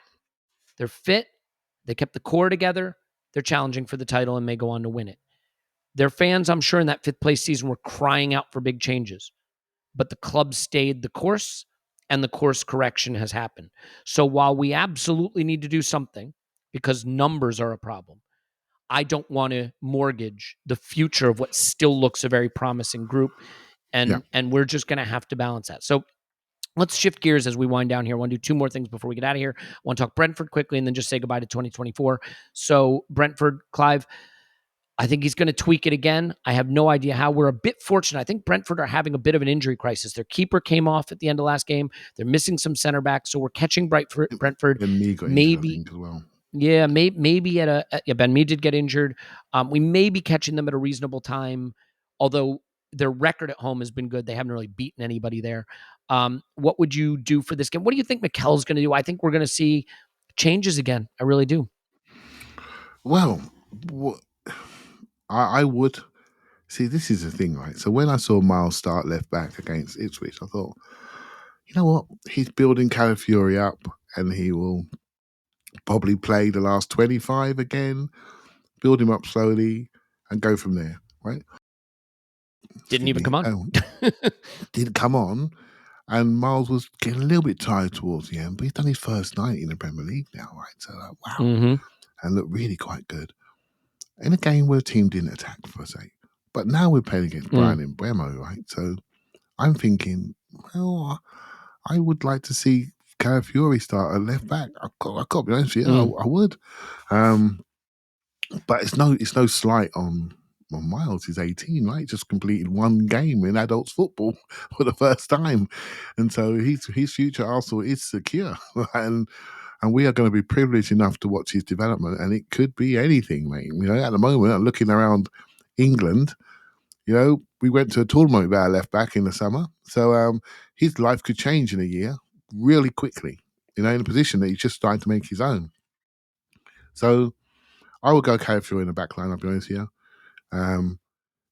they're fit. They kept the core together. They're challenging for the title and may go on to win it. Their fans, I'm sure, in that 5th place season were crying out for big changes. But the club stayed the course, and the course correction has happened. So while we absolutely need to do something, because numbers are a problem, I don't want to mortgage the future of what still looks a very promising group. And we're just going to have to balance that. So let's shift gears as we wind down here. I want to do 2 more things before we get out of here. I want to talk Brentford quickly and then just say goodbye to 2024. So Brentford, Clive, I think he's going to tweak it again. I have no idea how. We're a bit fortunate. I think Brentford are having a bit of an injury crisis. Their keeper came off at the end of last game. They're missing some center backs, so we're catching Brentford. And me got maybe injured, I think, as well. Yeah, maybe Ben Mee did get injured. We may be catching them at a reasonable time, although their record at home has been good. They haven't really beaten anybody there. What would you do for this game? What do you think Mikel's going to do? I think we're going to see changes again. I really do. Well, I would see. This is the thing, right? So when I saw Miles start left back against Ipswich, I thought, you know what? He's building Calafiori up, and he will probably play the last 25 again, build him up slowly, and go from there, right? Didn't even come on. Didn't come on, and Miles was getting a little bit tired towards the end, but he's done his first night in the Premier League now, right? So, wow. Mm-hmm. And looked really quite good. In a game where the team didn't attack, per se. But now we're playing against Brighton in Bremo, right? So I'm thinking, well, I would like to see Calafiori start at left back. I got to be honest with you, I would. But it's no slight on Miles. He's 18, right? Just completed 1 game in adults football for the first time, and so his future Arsenal is secure, and we are going to be privileged enough to watch his development, and it could be anything, mate. You know, at the moment, I'm looking around England. You know, we went to a tournament with our left back in the summer, so his life could change in a year really quickly. You know, in a position that he's just starting to make his own. So I would go Calafiori in the back line, I'll be honest here. In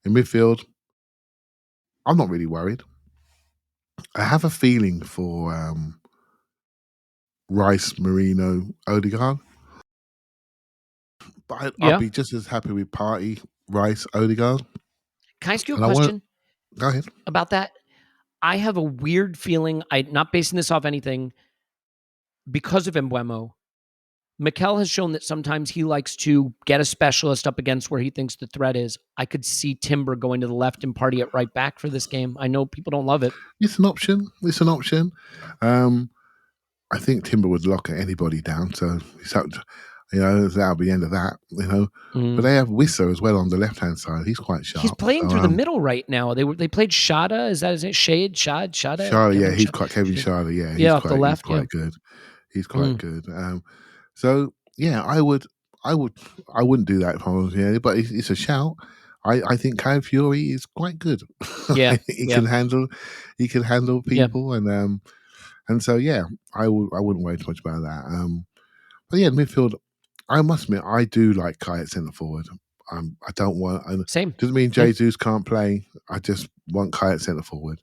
midfield, I'm not really worried. I have a feeling for Rice, Marino, Odegaard. But I'd be just as happy with Partey, Rice, Odegaard. Can I ask you a question? Go ahead. About that? I have a weird feeling, I'm not basing this off anything, because of Mbeumo. Mikel has shown that sometimes he likes to get a specialist up against where he thinks the threat is. I could see Timber going to the left and Partey at right back for this game. I know people don't love it. It's an option. I think Timber would lock anybody down, so that'll be the end of that, you know. But they have Wissa as well on the left-hand side. He's quite sharp. He's playing through the middle right now. They played Shada. Is that his name? Shada? Shada, yeah. He's quite Kevin Shada, yeah. Yeah, off the left. He's quite good. He's quite good. So, yeah, I wouldn't do that if I was, but it's a shout. I think Clive Fury is quite good. Yeah, he yeah, can handle yeah. people, and so yeah, I wouldn't worry too much about that. But yeah, midfield, I must admit, I do like Kai at centre forward. I don't want. Same. Doesn't mean Yeah, Jesus can't play. I just want Kai at centre forward,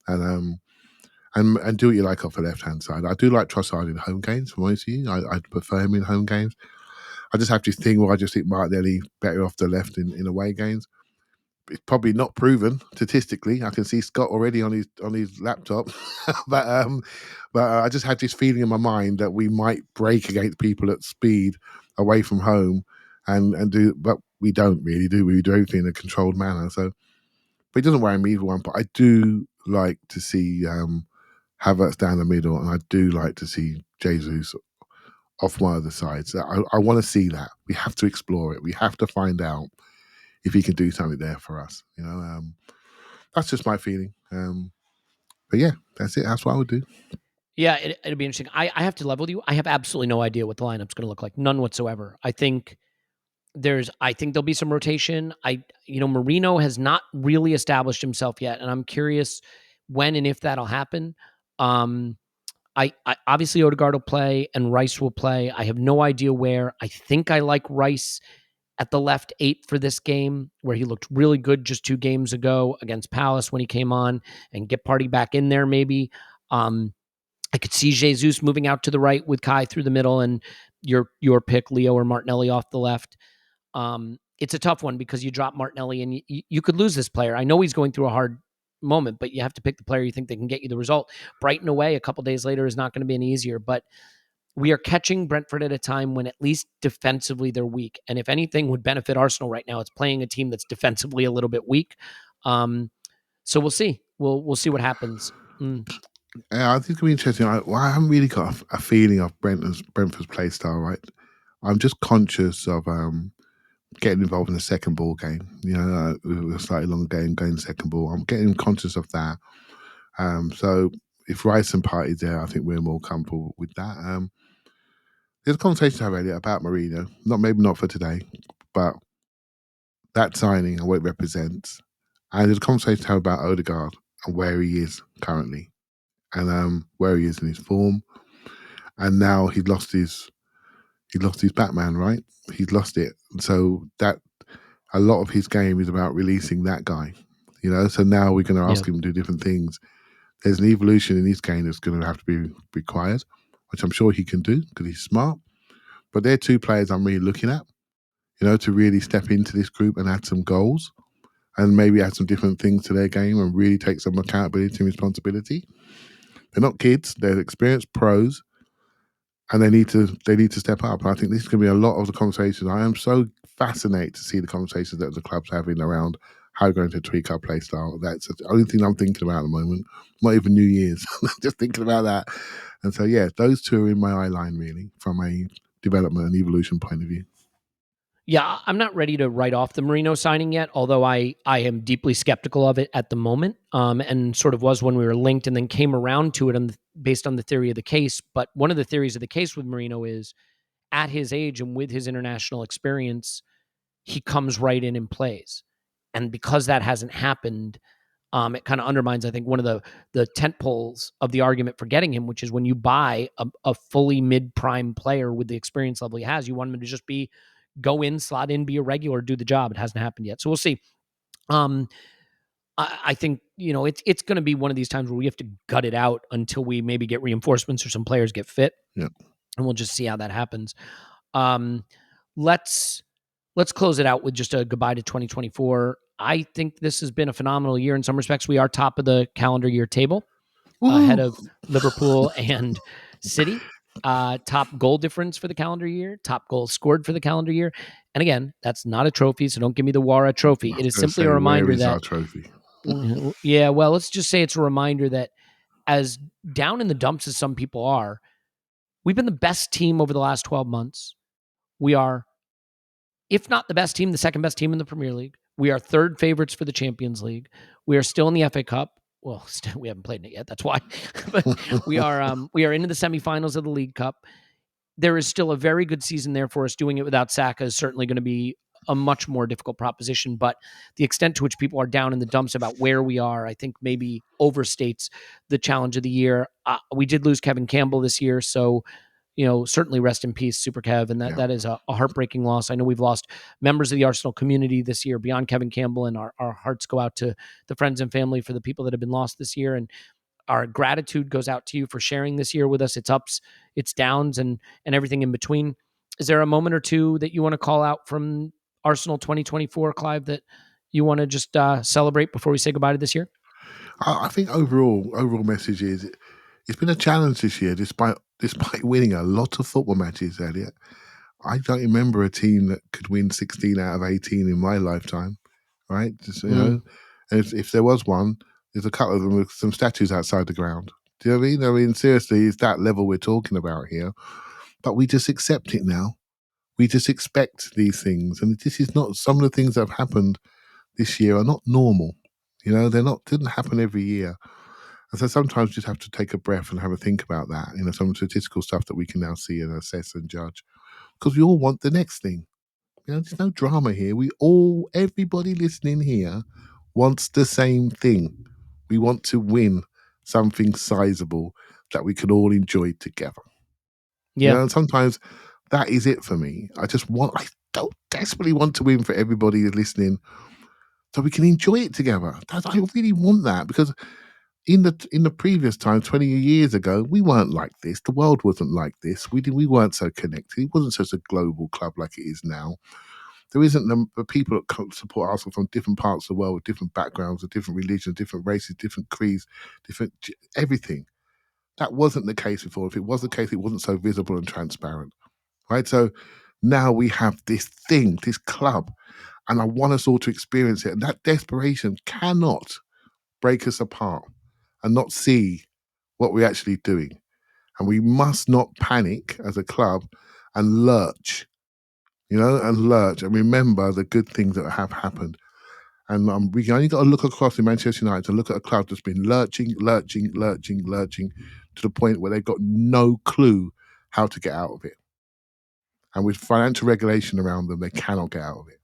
and and do what you like off the left hand side. I do like Trossard in home games. For most of you, I prefer him in home games. I just have this thing where I just think Martinelli better off the left in away games. It's probably not proven statistically. I can see Scott already on his laptop, but I just had this feeling in my mind that we might break against people at speed away from home, and do, but we don't really do. We do everything in a controlled manner. So, but it doesn't worry me either one. But I do like to see Havertz down the middle, and I do like to see Jesus off one of the sides. I want to see that. We have to explore it. We have to find out if he can do something there for us. That's just my feeling. But yeah, that's it. That's what I would do. yeah. It'll be interesting. I have to level with you. I have absolutely no idea what the lineup's going to look like. None whatsoever. I think there'll be some rotation. Marino has not really established himself yet, and I'm curious when and if that'll happen. I obviously Odegaard will play and Rice will play. I have no idea where. I think I like Rice at the left 8 for this game, where he looked really good just 2 games ago against Palace when he came on, and get Party back in there maybe. I could see Jesus moving out to the right with Kai through the middle, and your pick, Leo or Martinelli, off the left. It's a tough one because you drop Martinelli and you could lose this player. I know he's going through a hard moment, but you have to pick the player you think they can get you the result. Brighton away a couple days later is not going to be any easier, but we are catching Brentford at a time when at least defensively they're weak. And if anything would benefit Arsenal right now, it's playing a team that's defensively a little bit weak. So we'll see. We'll see what happens. Yeah, I think it's gonna be interesting. I haven't really got a feeling of Brentford's play style, right? I'm just conscious of getting involved in the second ball game. With a slightly longer game, going second ball. I'm getting conscious of that. So if Rice and Party's there, I think we're more comfortable with that. There's a conversation to have, Elliot, about Mourinho. Maybe not for today, but that signing and what it represents. And there's a conversation to have about Odegaard and where he is currently, and where he is in his form. And now he's lost his Batman, right? He's lost it. So that a lot of his game is about releasing that guy. So now we're going to ask him to do different things. There's an evolution in his game that's going to have to be required, which I'm sure he can do because he's smart. But they're 2 players I'm really looking at, to really step into this group and add some goals and maybe add some different things to their game and really take some accountability and responsibility. They're not kids; they're experienced pros, and they need to step up. And I think this is going to be a lot of the conversations. I am so fascinated to see the conversations that the club's having around how we're going to tweak our play style. That's the only thing I'm thinking about at the moment. Not even New Year's, just thinking about that. And so, yeah, those 2 are in my eye line, really, from a development and evolution point of view. Yeah, I'm not ready to write off the Marino signing yet, although I am deeply skeptical of it at the moment, and sort of was when we were linked and then came around to it based on the theory of the case. But one of the theories of the case with Marino is at his age and with his international experience, he comes right in and plays. And because that hasn't happened, it kind of undermines, I think, one of the tent poles of the argument for getting him, which is when you buy a fully mid-prime player with the experience level he has, you want him to just go in, slot in, be a regular, do the job. It hasn't happened yet. So we'll see. I think, it's going to be one of these times where we have to gut it out until we maybe get reinforcements or some players get fit. Yeah. And we'll just see how that happens. Let's close it out with just a goodbye to 2024. I think this has been a phenomenal year in some respects. We are top of the calendar year table, ahead of Liverpool and City. Top goal difference for the calendar year, top goal scored for the calendar year. And again, that's not a trophy, so don't give me the Wara trophy. It is simply a reminder where is that our trophy? Yeah, well, let's just say it's a reminder that as down in the dumps as some people are, we've been the best team over the last 12 months. We are, if not the best team, the second best team in the Premier League. We are 3rd favorites for the Champions League. We are still in the FA Cup. Well, still, we haven't played in it yet. That's why. But we are into the semifinals of the League Cup. There is still a very good season there for us. Doing it without Saka is certainly going to be a much more difficult proposition. But the extent to which people are down in the dumps about where we are, I think maybe overstates the challenge of the year. We did lose Kevin Campbell this year, so certainly rest in peace, Super Kev. And that is a heartbreaking loss. I know we've lost members of the Arsenal community this year beyond Kevin Campbell, and our hearts go out to the friends and family for the people that have been lost this year. And our gratitude goes out to you for sharing this year with us. Its ups, its downs, and everything in between. Is there a moment or two that you want to call out from Arsenal 2024, Clive, that you want to just celebrate before we say goodbye to this year? I think overall message is it's been a challenge this year, despite winning a lot of football matches, Elliot. I don't remember a team that could win 16 out of 18 in my lifetime, right? Just, and if there was one, there's a couple of them with some statues outside the ground. Do you know what I mean? I mean, seriously, it's that level we're talking about here. But we just accept it now. We just expect these things. And this is not, some of the things that have happened this year are not normal. Didn't happen every year. And so sometimes you just have to take a breath and have a think about that. Some statistical stuff that we can now see and assess and judge. Because we all want the next thing. There's no drama here. Everybody listening here wants the same thing. We want to win something sizable that we can all enjoy together. Yeah. And sometimes that is it for me. I don't desperately want to win for everybody who's listening so we can enjoy it together. I really want that, because in the previous time, 20 years ago, we weren't like this. The world wasn't like this. We weren't so connected. It wasn't such a global club like it is now. There isn't the people that support Arsenal from different parts of the world with different backgrounds, with different religions, different races, different creeds, different everything. That wasn't the case before. If it was the case, it wasn't so visible and transparent, right? So now we have this thing, this club, and I want us all to experience it. And that desperation cannot break us apart and not see what we're actually doing. And we must not panic as a club and lurch, and remember the good things that have happened. And we only got to look across in Manchester United to look at a club that's been lurching to the point where they've got no clue how to get out of it. And with financial regulation around them, they cannot get out of it.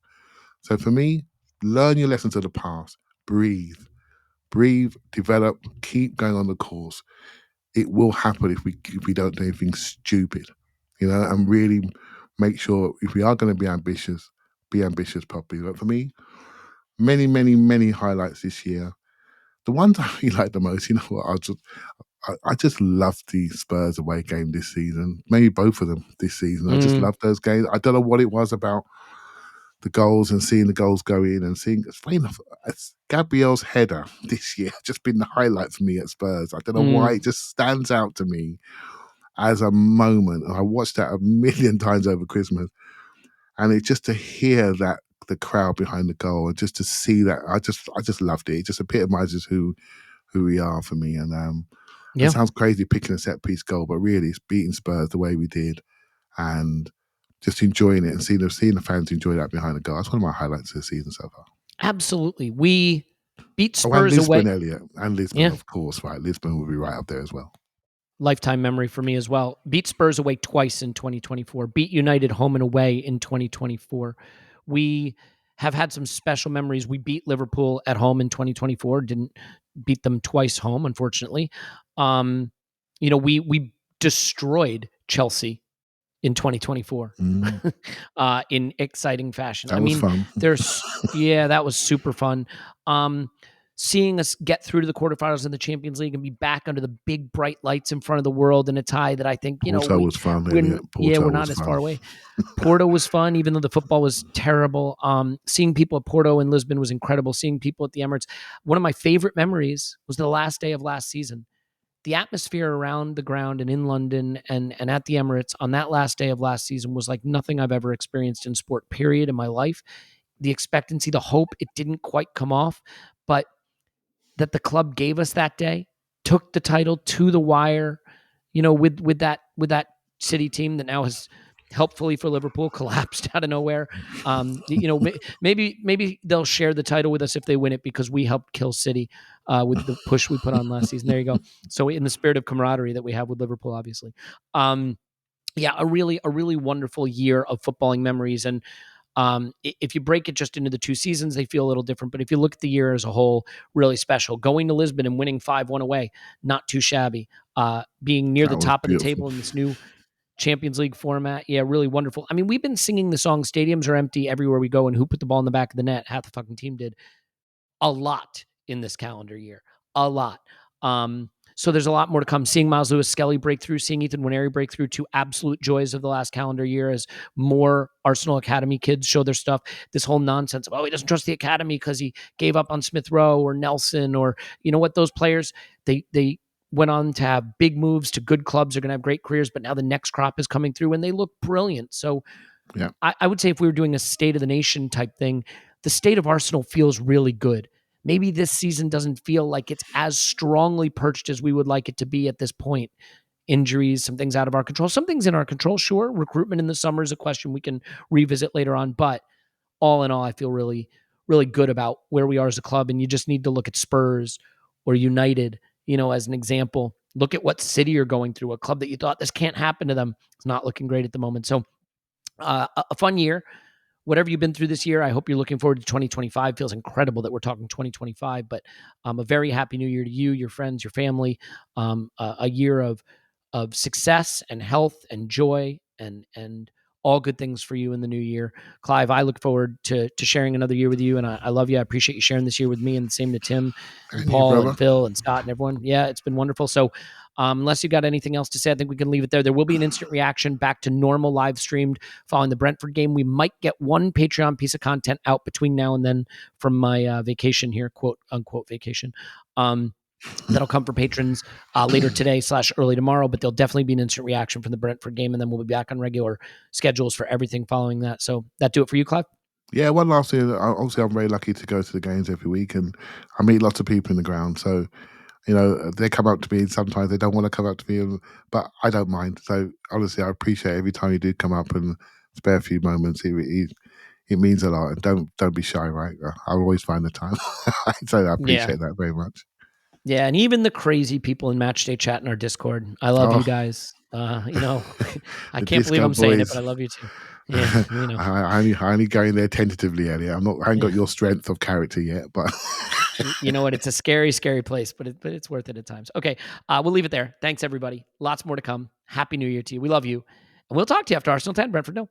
So for me, learn your lessons of the past, breathe, develop, keep going on the course. It will happen if we don't do anything stupid, and really make sure if we are going to be ambitious properly. But for me, many, many, many highlights this year. The ones I really like the most, you know what, I just love the Spurs away game this season. Maybe both of them this season. I just love those games. I don't know what it was about the goals and seeing the goals go in and seeing. It's funny enough, Gabriel's header this year just been the highlight for me at Spurs. I don't know why, it just stands out to me as a moment. And I watched that a million times over Christmas, and it's just to hear that the crowd behind the goal and just to see that, I just loved it. It just epitomizes who we are for me. And it sounds crazy picking a set piece goal, but really it's beating Spurs the way we did and just enjoying it and seeing the fans enjoy that behind the goal. That's one of my highlights of the season so far. Absolutely. We beat Spurs and Lisbon, away. Elliot. And Lisbon, of course, right? Lisbon will be right up there as well. Lifetime memory for me as well. Beat Spurs away twice in 2024. Beat United home and away in 2024. We have had some special memories. We beat Liverpool at home in 2024. Didn't beat them twice home, unfortunately. We destroyed Chelsea in 2024 in exciting fashion. That was fun. That was super fun. Seeing us get through to the quarterfinals in the Champions League and be back under the big bright lights in front of the world in a tie that I think, Porto was fun. We're not as far away. Porto was fun, even though the football was terrible. Seeing people at Porto and Lisbon was incredible. Seeing people at the Emirates. One of my favorite memories was the last day of last season. The atmosphere around the ground and in London and at the Emirates on that last day of last season was like nothing I've ever experienced in sport, period, in my life. The expectancy, the hope, it didn't quite come off, but that the club gave us that day, took the title to the wire, with that City team that now has helpfully for Liverpool collapsed out of nowhere. Maybe they'll share the title with us if they win it, because we helped kill City with the push we put on last season. There you go. So in the spirit of camaraderie that we have with Liverpool, obviously. A really wonderful year of footballing memories. And If you break it just into the 2 seasons, they feel a little different. But if you look at the year as a whole, really special. Going to Lisbon and winning 5-1 away, not too shabby. Being near the That was top of the beautiful. table in this new Champions League format. Yeah, really wonderful. I mean, we've been singing the song "Stadiums Are Empty" everywhere we go, and who put the ball in the back of the net? Half the fucking team did. A lot in this calendar year. A lot. So there's a lot more to come. Seeing Miles Lewis Skelly break through, seeing Ethan Winery break through, two absolute joys of the last calendar year as more Arsenal Academy kids show their stuff. This whole nonsense of, oh, he doesn't trust the Academy because he gave up on Smith Rowe or Nelson or, you know what, those players, they went on to have big moves to good clubs, are going to have great careers, but now the next crop is coming through and they look brilliant. So Yeah. I would say if we were doing a state of the nation type thing, the state of Arsenal feels really good. Maybe this season doesn't feel like it's as strongly perched as we would like it to be at this point. Injuries, some things out of our control, some things in our control. Sure, recruitment in the summer is a question we can revisit later on, but all in all, I feel really, really good about where we are as a club. And you just need to look at Spurs or United, as an example. Look at what City are going through, a club that you thought this can't happen to them. It's not looking great at the moment. So a fun year. Whatever you've been through this year, I hope you're looking forward to 2025. Feels incredible that we're talking 2025, but a very happy new year to you, your friends, your family. A year of success and health and joy and all good things for you in the new year. Clive, I look forward to sharing another year with you, and I love you. I appreciate you sharing this year with me, and the same to Tim and And you, Paul and brother. Phil and Scott and everyone. Yeah, it's been wonderful. So unless you got anything else to say, I think we can leave it there. There will be an instant reaction back to normal live streamed following the Brentford game. We might get one Patreon piece of content out between now and then from my vacation here, quote unquote vacation. That'll come for patrons later today / early tomorrow, but there'll definitely be an instant reaction from the Brentford game, and then we'll be back on regular schedules for everything following that. So that do it for you, Clive? Yeah, one last thing. Obviously, I'm very lucky to go to the games every week, and I meet lots of people in the ground. So, they come up to me, and sometimes they don't want to come up to me, but I don't mind. So, honestly, I appreciate every time you do come up and spare a few moments. It means a lot, and don't be shy, right? I'll always find the time. So I Yeah. appreciate that very much. Yeah, and even the crazy people in Matchday Chat in our Discord. I love you Oh, guys. I the can't believe disco I'm saying it, but boys. I love you too. Yeah, I only go in there tentatively, Elliot. I haven't got yeah. your strength of character yet, but You know what? It's a scary, scary place, but it's worth it at times. Okay, we'll leave it there. Thanks, everybody. Lots more to come. Happy New Year to you. We love you. And we'll talk to you after Arsenal 10, Brentford. No.